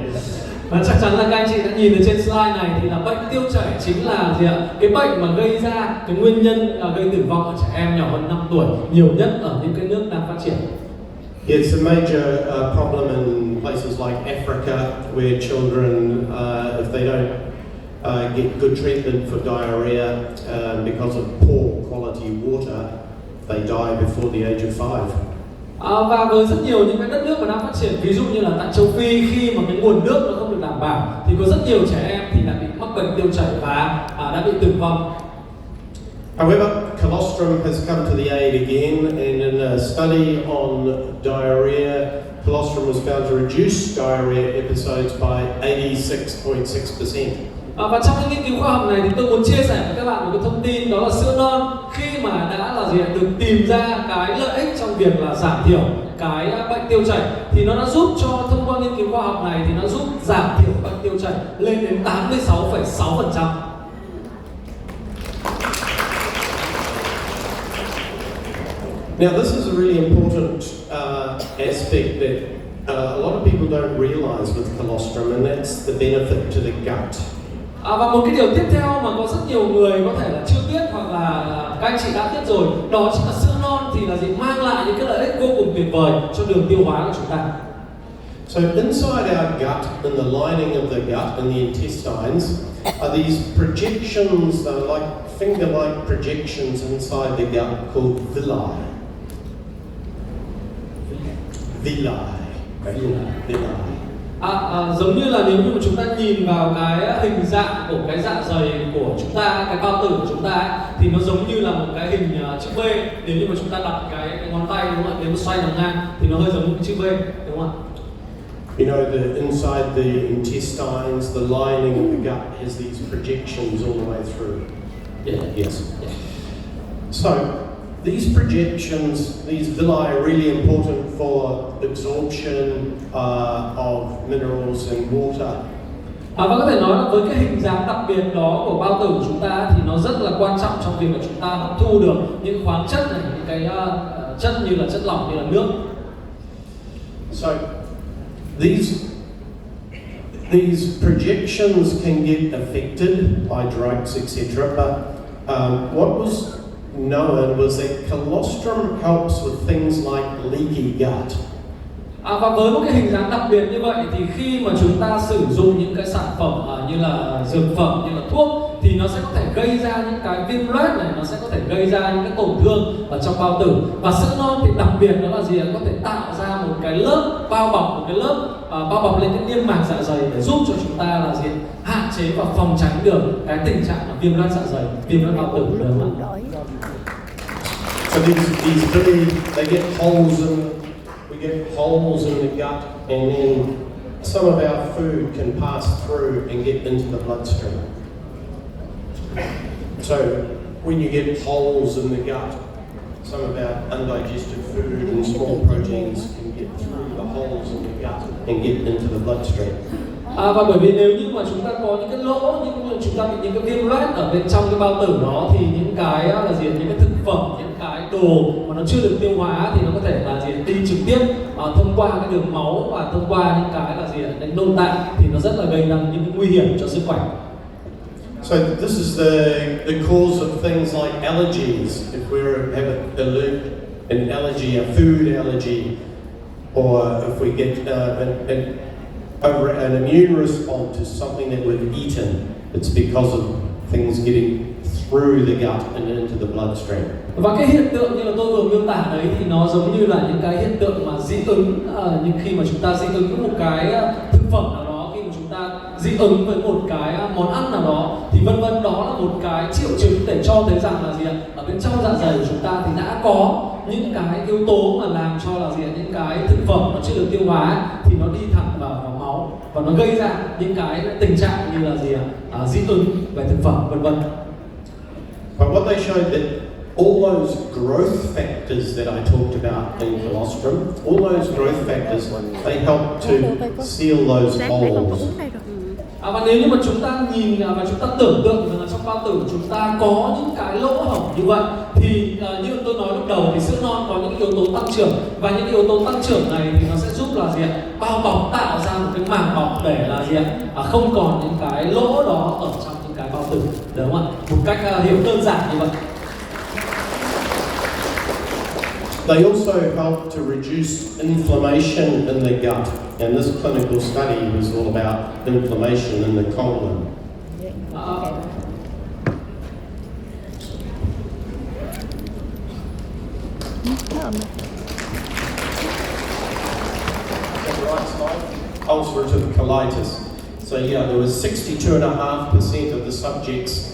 Và chắc chắn là các anh chị đã nhìn ở trên slide này thì là bệnh tiêu chảy chính là cái bệnh mà gây ra cái nguyên nhân gây tử vong ở trẻ em nhỏ hơn 5 tuổi nhiều nhất ở những cái nước đang phát triển. It's a major problem in places like Africa, where children, if they don't get good treatment for diarrhea because of poor quality water, they die before the age of 5. Và với rất nhiều những cái đất nước mà đang phát triển, ví dụ như là tại châu Phi, khi mà cái nguồn nước nó không được đảm bảo thì có rất nhiều trẻ em thì đã bị mắc bệnh tiêu chảy và đã bị tử vong. However, colostrum has come to the aid again, and in a study on diarrhea, colostrum was found to reduce diarrhea episodes by 86.6%. Và trong cái nghiên cứu khoa học này thì tôi muốn chia sẻ với các bạn một cái thông tin, đó là sữa non khi mà đã được tìm ra cái lợi ích trong việc là giảm thiểu cái bệnh tiêu chảy thì nó đã giúp cho, thông qua nghiên cứu khoa học này thì nó giúp giảm thiểu bệnh tiêu chảy lên đến 86,6%. Now, this is a really important aspect that a lot of people don't realize with colostrum, and that's the benefit to the gut. Và một cái điều tiếp theo mà có rất nhiều người có thể là chưa biết hoặc là các anh chị đã biết rồi, đó chính là sữa non thì là mang lại những cái lợi ích vô cùng tuyệt vời cho đường tiêu hóa của chúng ta. So inside our gut, in the lining of the gut and the intestines, are these projections, like finger-like projections inside the gut called villi. Villi. Giống như là nếu như mà chúng ta nhìn vào cái hình dạng của cái dạ dày của chúng ta, cái bao tử của chúng ta thì nó giống như là một cái hình chữ V. Nếu như mà chúng ta đặt cái ngón tay, đúng không ạ? Nếu mà xoay nằm ngang thì nó hơi giống một cái chữ V, đúng không ạ? You know, inside the intestines, the lining of the gut has these projections all the way through. Yeah. Yes. So these projections, these villi are really important for absorption of minerals and water. Và có thể nói là với cái hình dáng đặc biệt đó của bao tử của chúng ta thì nó rất là quan trọng trong việc là chúng ta hấp thu được những khoáng chất này, những cái chất như là chất lỏng, như là nước. So these projections can get affected by drugs, etc. But what was known was that colostrum helps with things like leaky gut. Và với một cái hình dáng đặc biệt như vậy thì khi mà chúng ta sử dụng những cái sản phẩm như là dược phẩm, như là thuốc thì nó sẽ có thể gây ra những cái viêm loét này, nó sẽ có thể gây ra những cái tổn thương ở trong bao tử. Và sữa non thì đặc biệt đó là có thể tạo ra một cái lớp bao bọc, một cái lớp bao bọc lên cái niêm mạc dạ dày để giúp cho chúng ta là hạn chế và phòng tránh được cái tình trạng là viêm loét dạ dày, viêm loét bao tử, đúng không ạ? So these villi, they get holes in the gut, and then some of our food can pass through and get into the bloodstream. So when you get holes in the gut, some of our undigested food and small proteins can get through the holes in the gut and get into the bloodstream. Và bởi vì nếu như mà chúng ta có những cái lỗ, chúng ta bị những cái viêm loét ở bên trong cái bao tử đó, thì những cái là gì, những cái thực phẩm, những cái đồ mà nó chưa được tiêu hóa thì nó có thể là gì, đi trực tiếp thông qua cái đường máu và thông qua những cái là gì, những nội tạng, thì nó rất là gây ra những cái nguy hiểm cho sức khỏe. So this is the cause of things like allergies. If we have an allergy, a food allergy, or if we get an immune response to something that we've eaten, it's because of things getting through the gut and into the bloodstream. Và cái hiện tượng như là tôi vừa miêu tả đấy thì nó giống như là những cái hiện tượng mà dị ứng, những khi mà chúng ta dị ứng với một cái thực phẩm nào đó, khi mà chúng ta dị ứng với một cái món ăn nào đó, thì vân vân, đó là một cái triệu chứng để cho thấy rằng là gì ạ, ở bên trong dạ dày của chúng ta thì đã có những cái yếu tố mà làm cho là gì ạ, những cái thực phẩm nó chưa được tiêu hóa thì nó đi thẳng vào máu và nó gây ra những cái tình trạng như là gì ạ, dị ứng về thực phẩm vân vân. But what they showed that all those growth factors that I talked about in colostrum, all those growth factors, they help to seal those holes. Và nếu như mà chúng ta nhìn và chúng ta tưởng tượng rằng là trong bao tử của chúng ta có những cái lỗ hổng như vậy, thì như tôi nói lúc đầu thì sữa non có những yếu tố tăng trưởng, và những yếu tố tăng trưởng này thì nó sẽ giúp là gì ạ, bao bọc, tạo ra một cái màng bọc để là gì ạ, không còn những cái lỗ đó ở trong những cái bao tử, đúng không ạ? Một cách hiểu đơn giản như vậy. They also help to reduce inflammation in the gut, and this clinical study was all about inflammation in the colon. Ulcerative colitis. So yeah, there was 62.5% of the subjects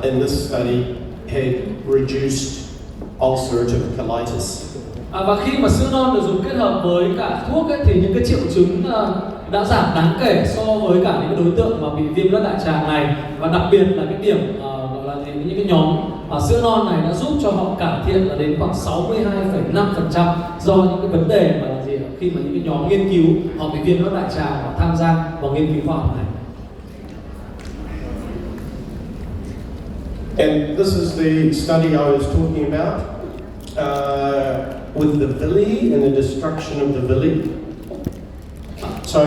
in this study had reduced ulcerative colitis. Và khi mà sữa non được dùng kết hợp với cả thuốc ấy, thì những cái triệu chứng đã giảm đáng kể so với cả những cái đối tượng mà bị viêm loét đại tràng này, và đặc biệt là cái điểm gọi là gì, những cái nhóm sữa non này đã giúp cho họ cải thiện là đến khoảng 62,5% do những cái vấn đề mà là gì, khi mà những cái nhóm nghiên cứu họ bị viêm loét đại tràng họ tham gia vào nghiên cứu khoa học này. And this is the study I was talking about with the villi and the destruction of the villi. So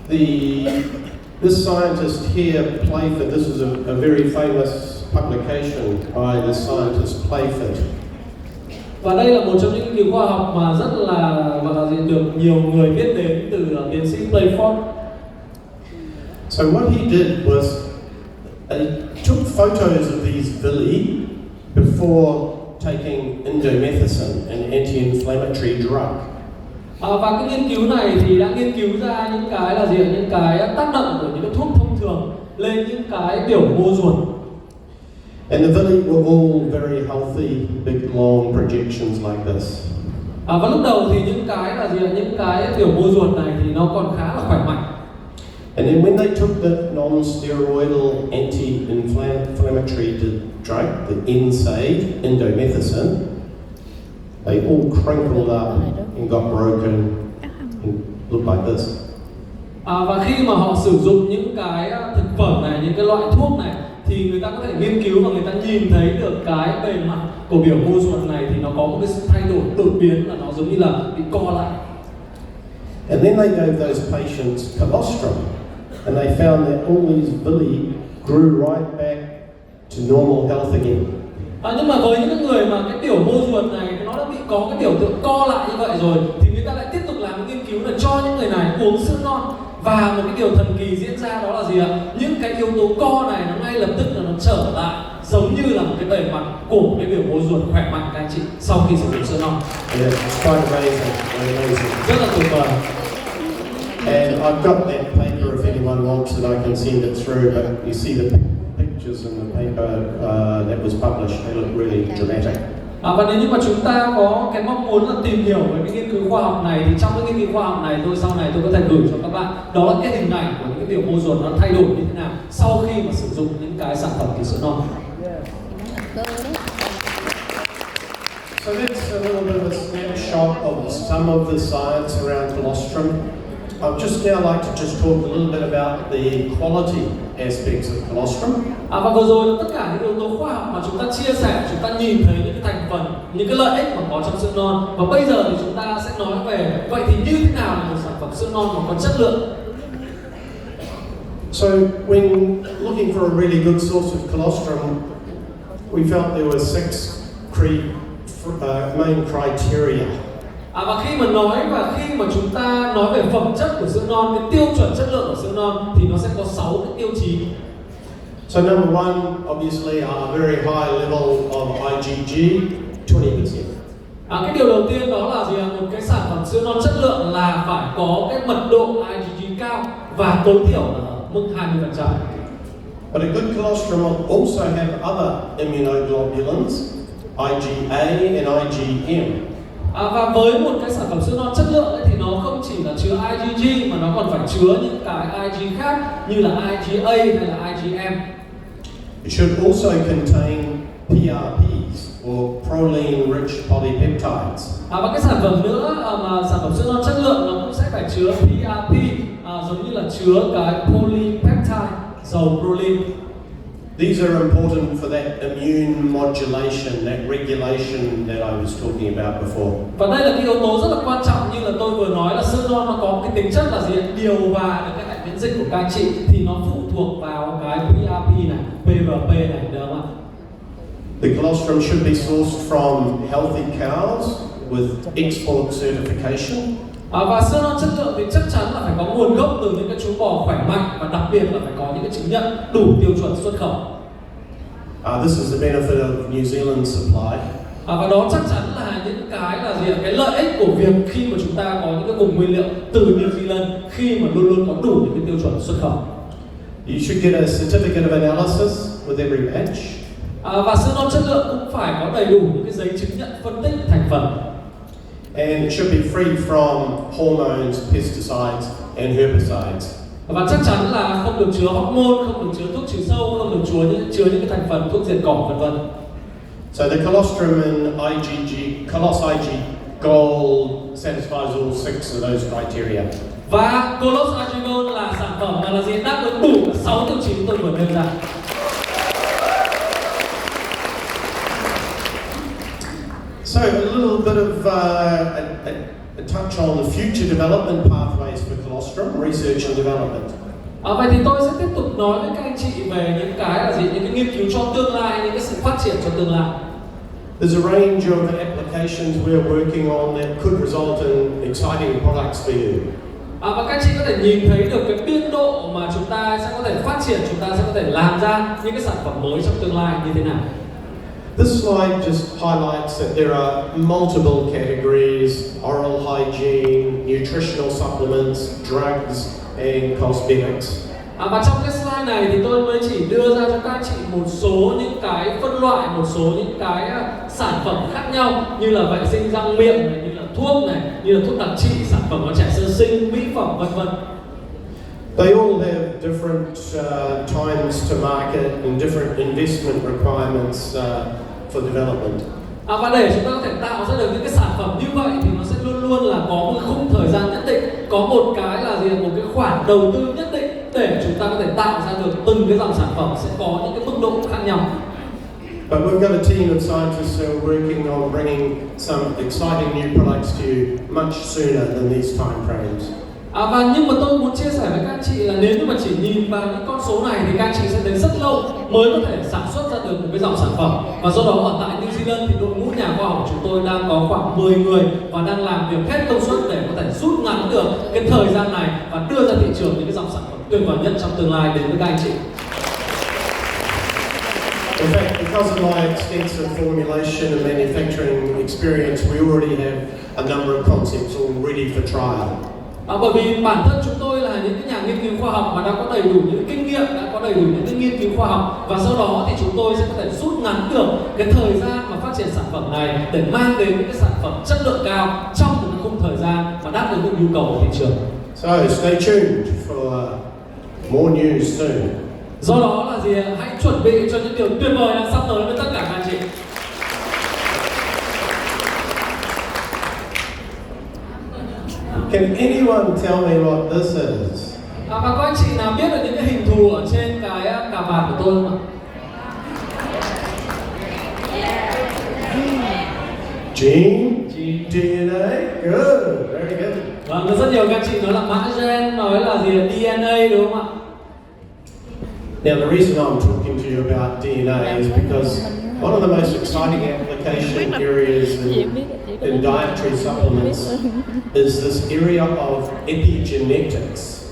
this scientist here, Playford, this is a very famous publication by the scientist Playford. Và đây là một trong những nghiên cứu khoa học mà rất là gọi là được nhiều người biết đến từ tiến sĩ Playford. So what he did was he took photos of these villi before taking indomethacin, an anti-inflammatory drug. Và cái nghiên cứu này thì đã nghiên cứu ra những cái là gì, những cái tác động của những cái thuốc thông thường lên những cái biểu mô ruột. And the villi were all very healthy, big long projections like this. Và lúc đầu thì những cái là gì, những cái biểu mô ruột này thì nó còn khá là khỏe mạnh. And then when they took the non-steroidal anti-inflammatory drug, the NSAID, indomethacin, they all crinkled up and got broken and looked like this. Và khi mà họ sử dụng những cái thực phẩm này, những cái loại thuốc này, thì người ta có thể nghiên cứu và người ta nhìn thấy được cái bề mặt của biểu mô ruột này thì nó có một cái sự thay đổi đột biến, là nó giống như là bị co lại. And then they gave those patients colostrum, and they found that all these villi grew right back to normal health again. Nhưng mà với những người mà cái biểu mô ruột này nó đã bị có cái biểu tượng co lại như vậy rồi, thì người ta lại tiếp tục làm nghiên cứu là cho những người này uống sữa non, và một cái điều thần kỳ diễn ra đó là gì ạ? Những cái yếu tố co này nó ngay lập tức là nó trở lại giống như là một cái bề mặt của cái biểu mô ruột khỏe mạnh các anh chị sau khi sử dụng sữa non. Yeah, it's quite amazing, very amazing. Rất là tuyệt vời. And I've got that paper if anyone wants it, I can send it through, but you see the pictures in the paper that was published, they look really dramatic. Và nếu như mà chúng ta có cái mong muốn là tìm hiểu về cái nghiên cứu khoa học này, thì trong cái nghiên cứu khoa học này sau này tôi có thể gửi cho các bạn, đó là cái hình ảnh của những cái biểu mô ruột nó thay đổi như thế nào sau khi mà sử dụng những cái sản phẩm từ sữa non. So that's a little bit of a snapshot of some of the science around colostrum. I'd just now like to just talk a little bit about the quality aspects of colostrum. Và vừa rồi là tất cả những yếu tố khoa học mà chúng ta chia sẻ, chúng ta nhìn thấy những cái thành phần, những cái lợi ích mà có trong sữa non. Và bây giờ thì chúng ta sẽ nói về vậy thì như thế nào là một sản phẩm sữa non mà có chất lượng. So when looking for a really good source of colostrum, we felt there were 6 main criteria. Và khi mà chúng ta nói về phẩm chất của sữa non, cái tiêu chuẩn chất lượng của sữa non thì nó sẽ có 6 cái tiêu chí. So number one, obviously, a very high level of IgG, 20%. Cái điều đầu tiên đó là gì? Một cái sản phẩm sữa non chất lượng là phải có cái mật độ IgG cao và tối thiểu là ở mức 20%. But a good colostrum will also have other immunoglobulins, IgA and IgM. Và với một cái sản phẩm sữa non chất lượng ấy, thì nó không chỉ là chứa IgG mà nó còn phải chứa những cái Ig khác như là IgA hay là IgM. It should also contain PRPs or proline-rich polypeptides. Và cái sản phẩm nữa mà sản phẩm sữa non chất lượng nó cũng sẽ phải chứa PRP, giống như là chứa cái polypeptide dầu proline. These are important for that immune modulation, that regulation that I was talking about before. Và đây là cái yếu tố rất là quan trọng như là tôi vừa nói là sữa non nó có cái tính chất là gì? Điều hòa được cái hệ miễn dịch của các anh chị thì nó phụ thuộc vào cái PRP này, PRP này, được không ạ? The colostrum should be sourced from healthy cows with export certification. Và sữa non chất lượng thì chắc chắn là phải có nguồn gốc từ những cái chú bò khỏe mạnh và đặc biệt là phải có những cái chứng nhận đủ tiêu chuẩn xuất khẩu. This is the benefit of New Zealand supply. Và đó chắc chắn là những cái là gì? Cái lợi ích của việc khi mà chúng ta có những cái vùng nguyên liệu từ New Zealand khi mà luôn luôn có đủ những cái tiêu chuẩn xuất khẩu. You should get a certificate of analysis with every batch. Và sữa non chất lượng cũng phải có đầy đủ những cái giấy chứng nhận phân tích thành phần. And it should be free from hormones, pesticides and herbicides. Và chắc chắn là không được chứa hormone, không được chứa thuốc trừ sâu, không được chứa những cái thành phần thuốc diệt cỏ vân vân. So the colostrum in Colos IgGold satisfies all 6 of those criteria. Và Colos IgGold là sản phẩm mà là gì? Đáp ứng đủ cả 6 tiêu chí tôi vừa nêu ra. So a little bit of a touch on the future development pathways for colostrum, research and development. Vậy thì tôi sẽ tiếp tục nói với các anh chị về những cái là gì? Những cái nghiên cứu cho tương lai, những cái sự phát triển cho tương lai. There's a range of applications we're working on that could result in exciting products for you. Và các anh chị có thể nhìn thấy được cái biên độ mà chúng ta sẽ có thể phát triển, chúng ta sẽ có thể làm ra những cái sản phẩm mới trong tương lai như thế nào. This slide just highlights that there are multiple categories: oral hygiene, nutritional supplements, drugs, and cosmetics. Và trong cái slide này thì tôi mới chỉ đưa ra cho các anh chị một số những cái phân loại, một số những cái sản phẩm khác nhau như là vệ sinh răng miệng này, như là thuốc này, như là thuốc đặc trị, sản phẩm cho trẻ sơ sinh, mỹ phẩm vân vân. They all have different times to market and different investment requirements for development. Và để chúng ta có thể tạo ra được những cái sản phẩm như vậy thì nó sẽ luôn luôn là có một khung thời gian nhất định, có một cái là gì, một cái khoản đầu tư nhất định để chúng ta có thể tạo ra được từng cái dòng sản phẩm sẽ có những cái mức độ khác nhau. But we've got a team of scientists who are working on bringing some exciting new products to you much sooner than these time frames. Nhưng mà tôi muốn chia sẻ với các anh chị là nếu như mà chỉ nhìn vào những con số này thì các anh chị sẽ thấy rất lâu mới có thể sản xuất ra được một cái dòng sản phẩm. Và do đó ở tại New Zealand thì đội ngũ nhà khoa học của chúng tôi đang có khoảng 10 người và đang làm việc hết công suất để có thể rút ngắn được cái thời gian này và đưa ra thị trường những cái dòng sản phẩm tuyệt vời nhất trong tương lai đến với các anh chị. In fact, because of my extensive formulation and manufacturing experience, we already have a number of concepts all ready for trial. Bởi vì bản thân chúng tôi là những cái nhà nghiên cứu khoa học mà đã có đầy đủ những kinh nghiệm, đã có đầy đủ những cái nghiên cứu khoa học, và sau đó thì chúng tôi sẽ có thể rút ngắn được cái thời gian mà phát triển sản phẩm này để mang đến những cái sản phẩm chất lượng cao trong một cái khung thời gian mà đáp ứng được nhu cầu của thị trường. So stay tuned for more news soon. Do đó là gì? Hãy chuẩn bị cho những điều tuyệt vời đang sắp tới với tất cả các anh chị. Can anyone tell me what this is? Và các anh chị nào biết được những cái hình thù ở trên cái cà vạt của tôi không ạ? Gene? DNA? Good, very good. Vâng, có rất nhiều các anh chị nói là mã gen, nói là gì là DNA đúng không ạ? Now the reason I'm talking to you about DNA is because one of the most exciting application areas in dietary supplements is this area of epigenetics.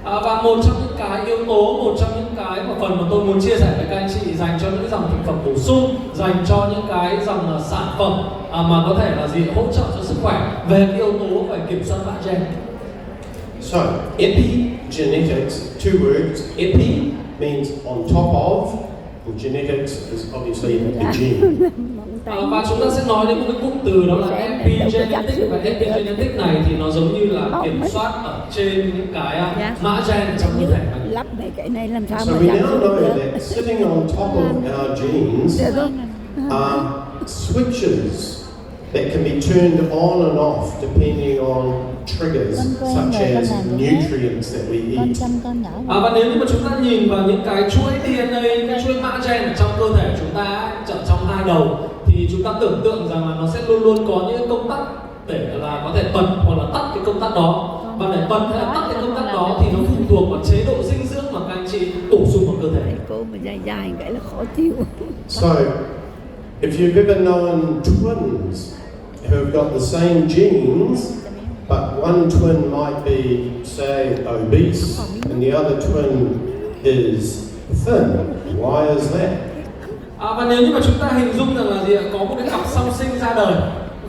Và một trong những cái yếu tố, một trong những cái mà phần mà tôi muốn chia sẻ với các anh chị dành cho những dòng thực phẩm bổ sung, dành cho những cái dòng sản phẩm mà có thể là gì hỗ trợ cho sức khỏe về cái yếu tố về kiểm soát mã gen. So epigenetics, two words. Epi means on top of, and genetics is obviously the gene. Và chúng ta sẽ nói đến một cái cụm từ đó là epigenetics, và epigenetics này thì nó giống như là kiểm soát ở trên những cái mã gen trong cơ thể mình. Lắp về cái này làm sao So mà we giảm now được know that sitting on top of our genes are switches that can be turned on and off depending on triggers such as nutrients that we eat. con nhỏ Và nếu như mà chúng ta nhìn vào những cái chuỗi DNA, cái chuỗi mã gen ở trong cơ thể chúng ta ở trong hai đầu, thì chúng ta tưởng tượng rằng là nó sẽ luôn luôn có những công tắc để là có thể bật hoặc là tắt cái công tắc đó. Và để bật hay là tắt cái công tắc đó thì nó phụ thuộc vào chế độ dinh dưỡng mà các anh chị bổ sung vào cơ thể. cô mà dài dài cái là khó chịu. So, if you've ever known twins who have got the same genes, but one twin might be, say, obese, and the other twin is thin. Why is that? Và nếu như mà chúng ta hình dung rằng là gì ạ, có một cái cặp song sinh ra đời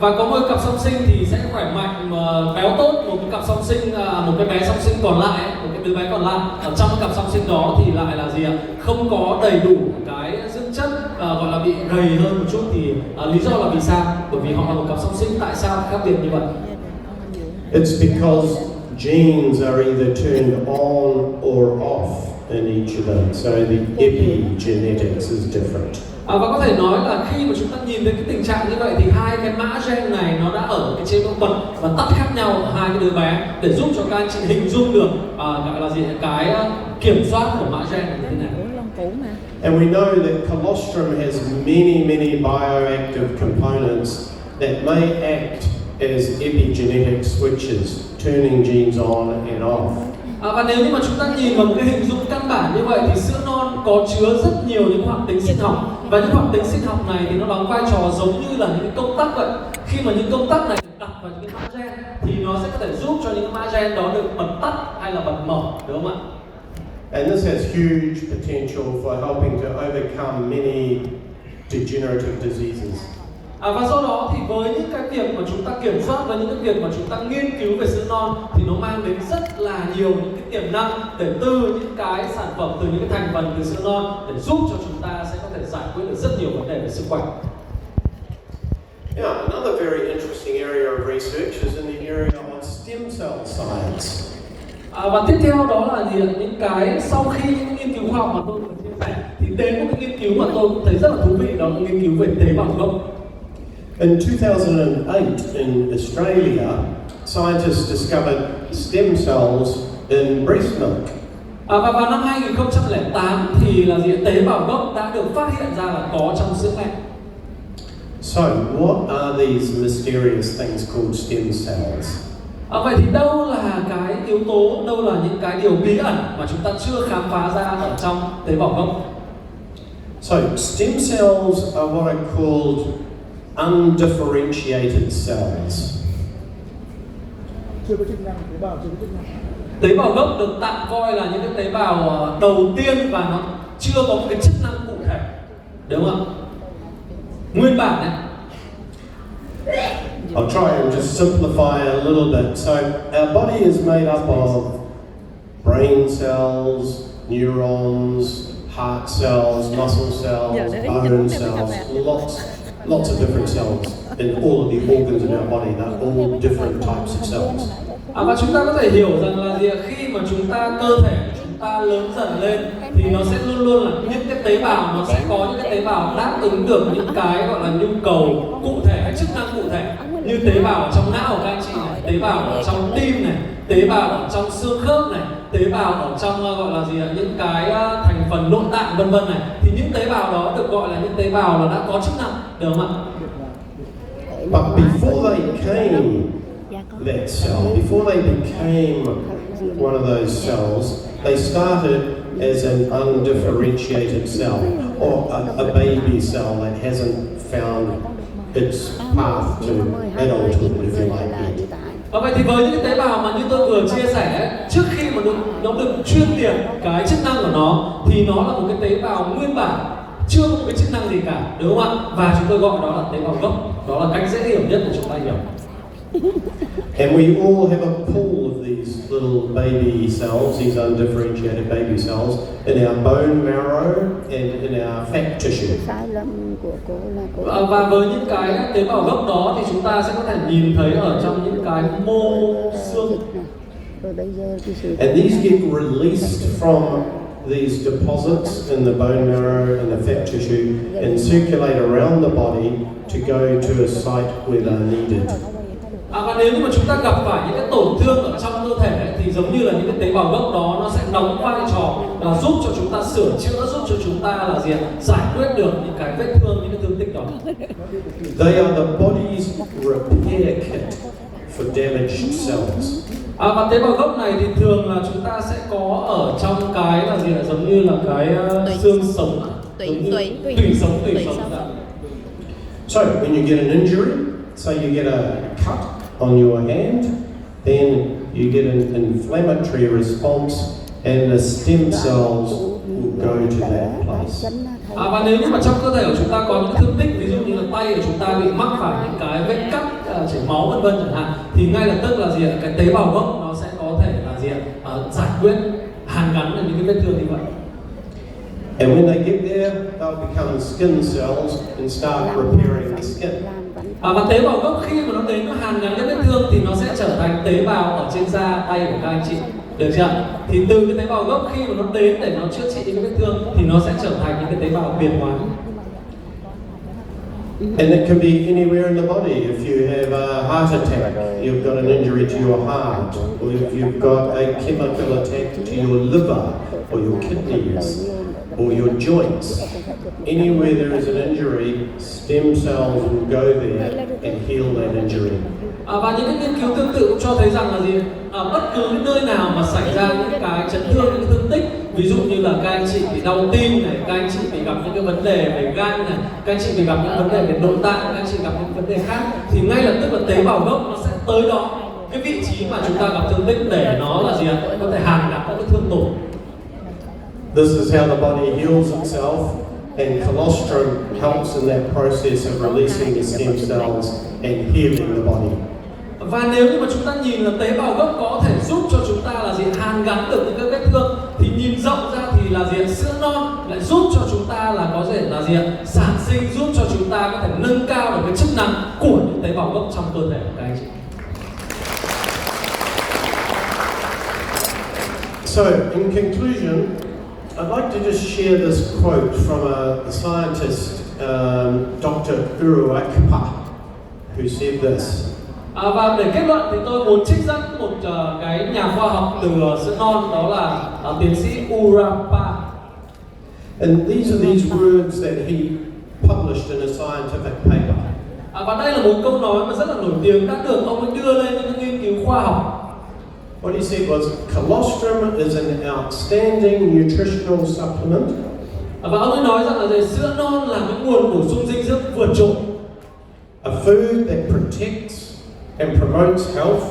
và có một cặp song sinh thì sẽ khỏe mạnh mà béo tốt, một cái cặp song sinh, một cái bé song sinh còn lại, một cái đứa bé còn lại ở trong cái cặp song sinh đó thì lại là gì ạ, không có đầy đủ cái dưỡng chất, gọi là bị gầy hơn một chút, thì lý do là vì sao? Bởi vì họ là một cặp song sinh. Tại sao khác biệt như vậy? It's because genes are either turned on or off in each of them, so the epigenetics is different. Và có thể nói là khi mà chúng ta nhìn thấy cái tình trạng như vậy thì hai cái mã gen này nó đã ở cái chế độ bật và tắt khác nhau ở hai cái đứa bé, để giúp cho các anh chị hình dung được gọi là gì, cái kiểm soát của mã gen là như thế nào. And we know that colostrum has many bioactive components that may act as epigenetic switches, turning genes on and off. Và nếu như mà chúng ta nhìn vào một cái hình dung căn bản như vậy thì sữa non có chứa rất nhiều những hoạt tính sinh học, và những hoạt tính sinh học này thì nó đóng vai trò giống như là những cái công tắc vậy. Khi mà những công tắc này đặt vào những cái mã gen thì nó sẽ có thể giúp cho những mã gen đó được bật tắt hay là bật mở, đúng không ạ? And this has huge potential for helping to overcome many degenerative diseases. Và do đó thì với những cái việc mà chúng ta kiểm soát, với những cái việc mà chúng ta nghiên cứu về sữa non thì nó mang đến rất là nhiều những cái tiềm năng để từ những cái sản phẩm, từ những cái thành phần từ sữa non để giúp cho chúng ta sẽ có thể giải quyết được rất nhiều vấn đề về sức khỏe. Yeah, another very interesting area of research is in the area of stem cell science. Và tiếp theo đó là gì? Những cái sau khi những nghiên cứu khoa học mà tôi vừa chia sẻ thì đến một cái nghiên cứu mà tôi cũng thấy rất là thú vị, đó là nghiên cứu về tế bào gốc. In 2008 in Australia, scientists discovered stem cells in breast milk. Và vào năm 2008 thì là gì? Tế bào gốc đã được phát hiện ra là có trong sữa mẹ. So, what are these mysterious things called stem cells? Vậy thì đâu là cái yếu tố, đâu là những cái điều bí ẩn mà chúng ta chưa khám phá ra ở trong tế bào gốc? So, stem cells are what are called undifferentiated cells. Chưa có chức năng, tế bào chưa có chức năng. Tế bào gốc được tạm coi là những cái tế bào đầu tiên và nó chưa có một cái chức năng cụ thể, đúng không ạ? Nguyên bản đấy. I'll try and just simplify a little bit. So, our body is made up of brain cells, neurons, heart cells, muscle cells, bone cells, lots of different cells in all of the organs in our body. They're all different types of cells. Và chúng ta có thể hiểu rằng là gì, khi mà chúng ta, cơ thể của chúng ta lớn dần lên thì nó sẽ luôn luôn là những cái tế bào, nó sẽ có những cái tế bào đáp ứng được những cái gọi là nhu cầu cụ thể hay chức năng cụ thể, như tế bào ở trong não của các anh chị này, tế bào ở trong tim này, tế bào ở trong xương khớp này, tế bào ở trong gọi là gì ạ, những cái thành phần nội tạng vân vân này, thì những tế bào đó được gọi là những tế bào là đã có chức năng, được không ạ? But before they became that cell, before they became one of those cells, they started as an undifferentiated cell, or a baby cell that hasn't found its path to adulthood, if you like. Vậy thì với những cái tế bào mà như tôi vừa chia sẻ, trước khi mà nó được chuyên biệt cái chức năng của nó, thì nó là một cái tế bào nguyên bản, chưa có một cái chức năng gì cả, đúng không ạ? Và chúng tôi gọi đó là tế bào gốc. Đó là cách dễ hiểu nhất để chúng ta hiểu. And we all have a pool of these little baby cells, these undifferentiated baby cells, in our bone marrow and in our fat tissue. Và với những cái tế bào gốc đó thì chúng ta sẽ có thể nhìn thấy ở trong những cái mô xương. And these get released from these deposits in the bone marrow and the fat tissue and circulate around the body to go to a site where they're needed. Và nếu như mà chúng ta gặp phải những cái tổn thương ở trong cơ thể ấy, thì giống như là những cái tế bào gốc đó nó sẽ đóng vai trò là giúp cho chúng ta sửa chữa, giúp cho chúng ta là gì, giải quyết được những cái vết thương, những cái thương tích đó. They are the body's repair kit for damaged cells. Và tế bào gốc này thì thường là chúng ta sẽ có ở trong cái là gì, là giống như là cái xương sống, tủy sống. So when you get an injury, say you get a cut on your hand, then you get an inflammatory response and the stem cells will go to that place. Và nếu như mà trong cơ thể của chúng ta có những thương tích, ví dụ như là tay của chúng ta bị mắc phải những cái vết cắt, chảy máu vân vân chẳng hạn, thì ngay lập tức là gì ạ, cái tế bào gốc nó sẽ có thể là gì ạ, giải quyết, hàn gắn được những cái vết thương như vậy. And when they get there, they'll become skin cells and start repairing the skin. Và tế bào gốc khi mà nó đến nó hàn gắn cái vết thương thì nó sẽ trở thành tế bào ở trên da tay của các anh chị, được chưa? Thì từ cái tế bào gốc khi mà nó đến để nó chữa trị những cái vết thương thì nó sẽ trở thành những cái tế bào biệt hóa. And it can be anywhere in the body. If you have a heart attack, you've got an injury to your heart, or if you've got a chemical attack to your liver or your kidneys or your joints. Anywhere there is an injury, stem cells will go there and heal that injury. Và những cái nghiên cứu tương tự cũng cho thấy rằng là gì, bất cứ nơi nào mà xảy ra những cái chấn thương, những thương tích, ví dụ như là các anh chị bị đau tim này, các anh chị bị gặp những cái vấn đề về gan này, các anh chị bị gặp những vấn đề về nội tạng, các anh chị gặp những vấn đề khác, thì ngay lập tức là tế bào gốc nó sẽ tới đó, cái vị trí mà chúng ta gặp thương tích để nó là gì ạ, có thể hàn gắn các cái thương tổn. This is how the body heals itself, and colostrum helps in that process of releasing the stem cells and healing the body. Và nếu như mà chúng ta nhìn là tế bào gốc có thể giúp cho chúng ta là gì, hàn gắn được những cái vết thương, thì nhìn rộng ra thì là gì, sữa non lại giúp cho chúng ta là có thể là gì, sản sinh, giúp cho chúng ta có thể nâng cao được cái chức năng của những tế bào gốc trong cơ thể của các anh chị. So, in conclusion, I'd like to just share this quote from a scientist, Dr. Uruakpa, who said this. Và để kết luận thì tôi muốn trích dẫn một cái nhà khoa học từ sữa non, đó là tiến sĩ Uruakpa. And these are these words that he published in a scientific paper. Và đây là một câu nói mà rất là nổi tiếng, đã được ông ấy đưa lên những nghiên cứu khoa học. What he said was, colostrum is an outstanding nutritional supplement. Và ông ấy nói rằng là sữa non là cái nguồn bổ sung dinh dưỡng vượt trội. A food that protects and promotes health.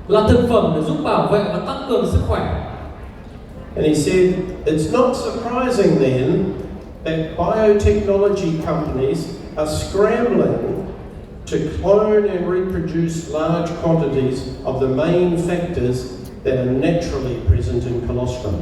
Là thực phẩm để giúp bảo vệ và tăng cường sức khỏe. And he said, it's not surprising then that biotechnology companies are scrambling to clone and reproduce large quantities of the main factors that are naturally present in colostrum.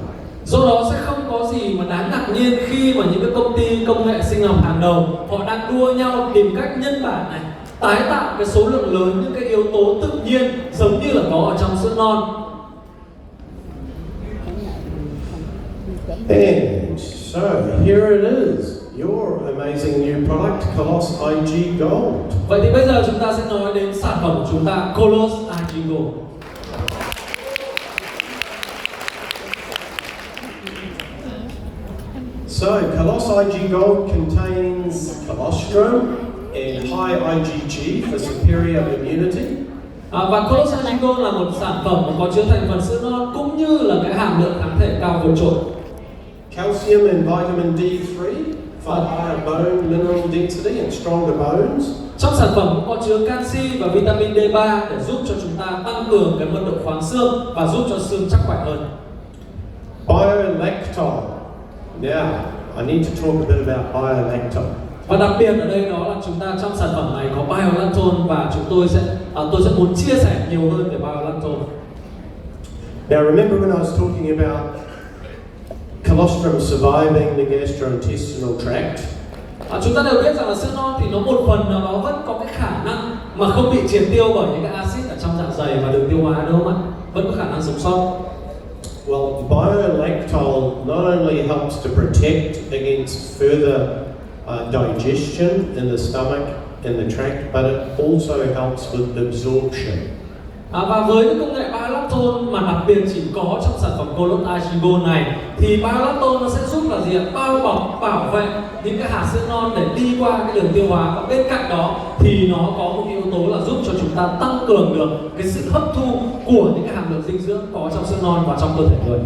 Do đó sẽ không có gì mà đáng ngạc nhiên khi mà những cái công ty công nghệ sinh học hàng đầu họ đang đua nhau tìm cách nhân bản này, tái tạo cái số lượng lớn những cái yếu tố tự nhiên giống như là có ở trong sữa non. And so here it is. your amazing new product, Colos IgGold. Vậy thì bây giờ chúng ta sẽ nói đến sản phẩm của chúng ta, Colos IgGold. So, Colos IgGold contains colostrum and high IgG for superior immunity. Và Colos IgGold là một sản phẩm có chứa thành phần sữa non cũng như là cái hàm lượng kháng thể cao vượt trội. Calcium and vitamin D3 for higher bone mineral density and stronger bones. Trong sản phẩm cũng có chứa canxi và vitamin D3 để giúp cho chúng ta tăng cường cái mật độ khoáng xương và giúp cho xương chắc khỏe hơn. Biolactol. Now, I need to talk a bit about biolactol. Và đặc biệt ở đây đó là chúng ta trong sản phẩm này có biolactol và tôi sẽ muốn chia sẻ nhiều hơn về biolactol. Now, remember when I was talking about colostrum surviving the gastrointestinal tract? Chúng ta đều biết rằng là sữa non thì nó một phần nào đó vẫn có cái khả năng mà không bị triệt tiêu bởi những cái axit ở trong dạ dày và đường tiêu hóa, đúng không ạ? Vẫn có khả năng sống sót. Well, biolactol not only helps to protect against further digestion in the stomach and the tract, but it also helps with absorption. Và với cái công nghệ biolactol mà đặc biệt chỉ có trong sản phẩm Colos IgGold này thì biolactol nó sẽ giúp là gì ạ? Bao bọc, bảo vệ những cái hạt sữa non để đi qua cái đường tiêu hóa, và bên cạnh đó thì nó có một cái yếu tố là giúp cho chúng ta tăng cường được cái sự hấp thu của những cái hàm lượng dinh dưỡng có trong sữa non và trong cơ thể người.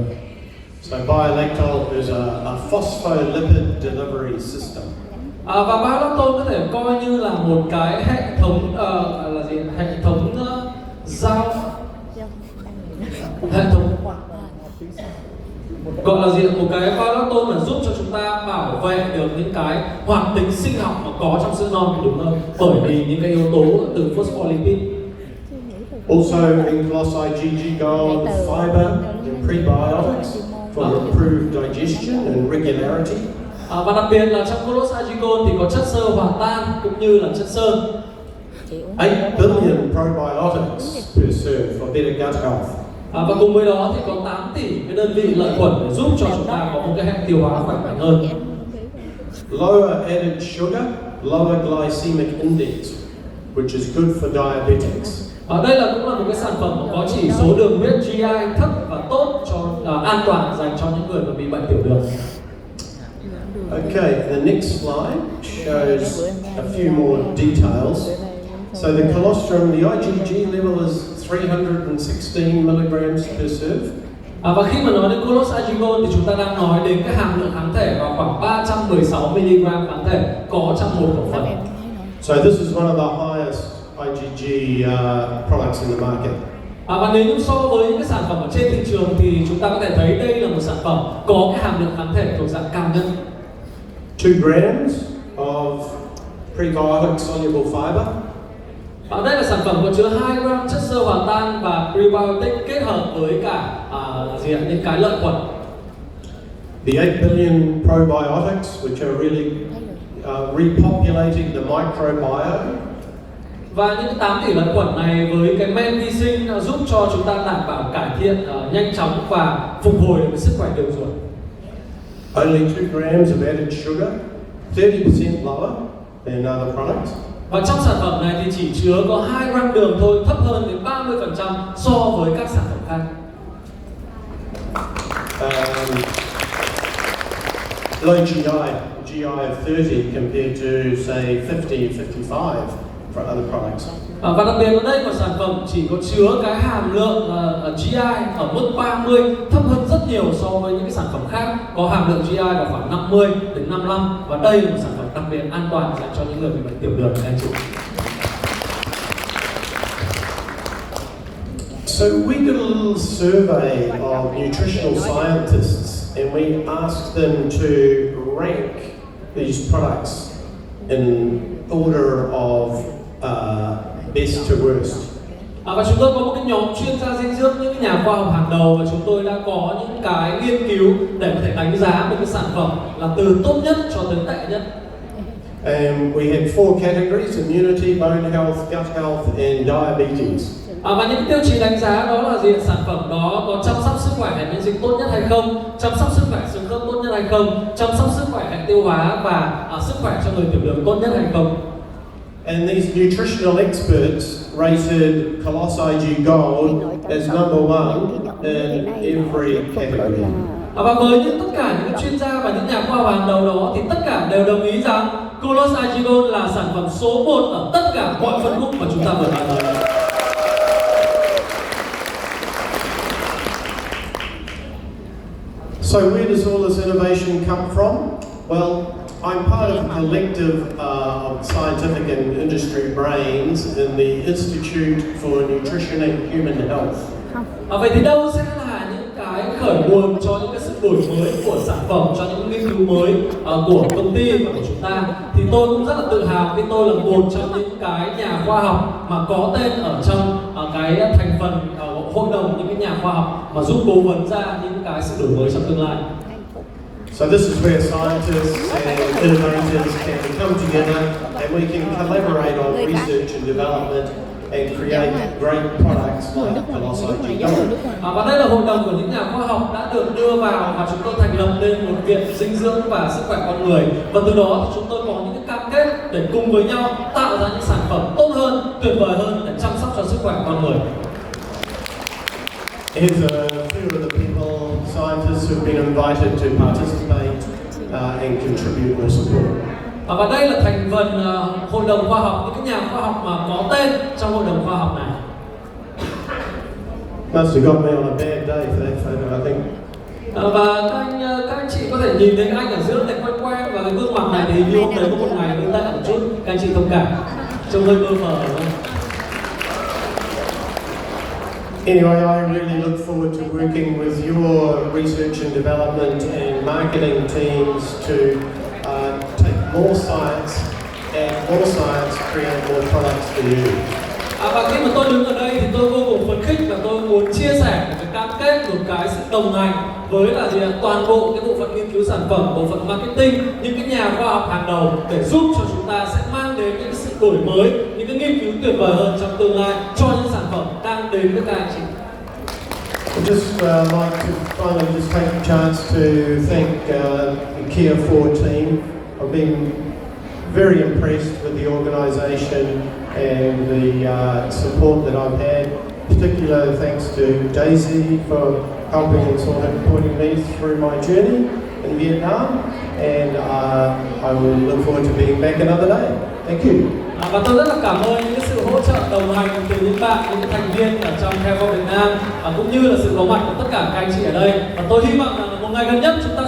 So biolactol is a phospholipid delivery system. Và biolactol có thể coi như là một cái hệ thống hệ thống gọi là gì, một cái biolactol là giúp cho chúng ta bảo vệ được những cái hoạt tính sinh học mà có trong sữa non, đúng hơn, bởi vì những cái yếu tố từ phospholipid. Also in Colos IgGold, fiber and prebiotics for improved digestion and regularity. Và đặc biệt là trong Colos IgGold thì có chất xơ hòa tan cũng như là chất xơ. 8 billion probiotics per serve for better gut health. Và cùng với đó thì có 8 tỷ cái đơn vị lợi khuẩn để giúp cho chúng ta có một cái hệ tiêu hóa khỏe mạnh hơn. Lower added sugar, lower glycemic index, which is good for diabetics. Đây cũng là một cái sản phẩm có chỉ số đường huyết GI thấp và tốt cho an toàn dành cho những người mà bị bệnh tiểu đường. Okay, the next slide shows a few more details. So the colostrum, the IgG level is 316 milligrams per serve. Và khi mà nói đến Colos IgGold thì chúng ta đang nói đến cái hàm lượng kháng thể vào khoảng 316 mg kháng thể có trong một khẩu phần. So this is one of the highest IgG products in the market. Và nếu như so với những cái sản phẩm ở trên thị trường thì chúng ta có thể thấy đây là một sản phẩm có cái hàm lượng kháng thể thuộc dạng cao nhất. 2 grams of prebiotic soluble fiber. Đây là sản phẩm có chứa 2 gram chất xơ hòa tan và prebiotic kết hợp với cả những cái lợi khuẩn. The 8 billion probiotics, which are really repopulating the microbiome. Và những 8 tỷ lợi khuẩn này với cái men vi sinh giúp cho chúng ta đảm bảo cải thiện nhanh chóng và phục hồi được cái sức khỏe đường ruột. Only 2 grams of added sugar, 30% lower than other products. Và trong sản phẩm này thì chỉ chứa có 2 gram đường thôi, thấp hơn đến 30% so với các sản phẩm khác. Low GI of 30 compared to say 50, 55 for other products. Và đặc biệt ở đây một sản phẩm chỉ có chứa cái hàm lượng GI ở mức 30, thấp hơn rất nhiều so với những cái sản phẩm khác có hàm lượng GI vào khoảng 50 đến 55, và đây là một sản phẩm đặc biệt an toàn dành cho những người bị bệnh tiểu đường các anh chị. So we did a little survey of nutritional scientists and we asked them to rank these products in order of best to worst. Và chúng tôi có một cái nhóm chuyên gia dinh dưỡng, những cái nhà khoa học hàng đầu, và chúng tôi đã có những cái nghiên cứu để có thể đánh giá một cái sản phẩm là từ tốt nhất cho tới tệ nhất. And we had 4 categories: immunity, bone health, gut health, and diabetes. Và những tiêu chí đánh giá đó là gì? Sản phẩm đó có chăm sóc sức khỏe hệ miễn dịch tốt nhất hay không, chăm sóc sức khỏe xương khớp tốt nhất hay không, chăm sóc sức khỏe hệ tiêu hóa và sức khỏe cho người tiểu đường tốt nhất hay không. And these nutritional experts rated Colos IgGold as number 1 in every category. Và với tất cả những chuyên gia và những nhà khoa học hàng đầu đó thì tất cả đều đồng ý rằng Colos IgGold là sản phẩm số 1 ở tất cả mọi phân khúc mà chúng ta vừa nói tới. So where does all this innovation come from? Well, I'm part of a collective of scientific and industry brains in the Institute for Nutrition and Human Health. Vậy thì đâu sẽ là những cái khởi nguồn cho những cái sự đổi mới của sản phẩm, cho những nghiên cứu mới của công ty và của chúng ta? Thì tôi cũng rất là tự hào khi tôi là một trong những cái nhà khoa học mà có tên ở trong cái thành phần hội đồng những cái nhà khoa học mà giúp cố vấn ra những cái sự đổi mới trong tương lai. So this is where scientists and innovators can come together and we can collaborate on research and development and create great products like Colos IgGold. Và đây là hội đồng của những nhà khoa học đã được đưa vào và chúng tôi thành lập nên một viện dinh dưỡng và sức khỏe con người. Và từ đó thì chúng tôi có những cái cam kết để cùng với nhau tạo ra những sản phẩm tốt hơn, tuyệt vời hơn để chăm sóc cho sức khỏe con người. Here's a few of the people, scientists who've been invited to participate and contribute or support. Và đây là thành phần hội đồng khoa học, những cái nhà khoa học mà có tên trong hội đồng khoa học này. Must have got me on a bad day for that photo, I think. Và các anh chị có thể nhìn thấy anh ở giữa này quen quen và cái gương mặt này thì như hôm đấy có một ngày hơi tệ một chút, các anh chị thông cảm, trông hơi mơ mờ đúng không? Anyway, I really look forward to working with your research and development and marketing teams to take more science and more science create more products for you. Và khi mà tôi đứng ở đây thì tôi vô cùng phấn khích và tôi muốn chia sẻ một cái cam kết, một cái sự đồng hành với là gì, toàn bộ cái bộ phận nghiên cứu sản phẩm, bộ phận marketing, những cái nhà khoa học hàng đầu để giúp cho chúng ta sẽ mang đến những cái sự đổi mới, những cái nghiên cứu tuyệt vời hơn trong tương lai cho những sản phẩm đang đến với các anh chị. I'd just like to finally just take a chance to thank the Kia 4 team. I've been very impressed with the organisation and the support that I've had. Particular thanks to Daisy for helping and sort of putting me through my journey in Vietnam, and I will look forward to being back another day. Thank you. Và tôi rất là cảm ơn những cái sự hỗ trợ đồng hành từ những bạn, những cái thành viên ở trong Nhà khoa học Việt Nam cũng như là sự có mặt của tất cả các anh chị ở đây. Và tôi hy vọng là một ngày gần nhất chúng ta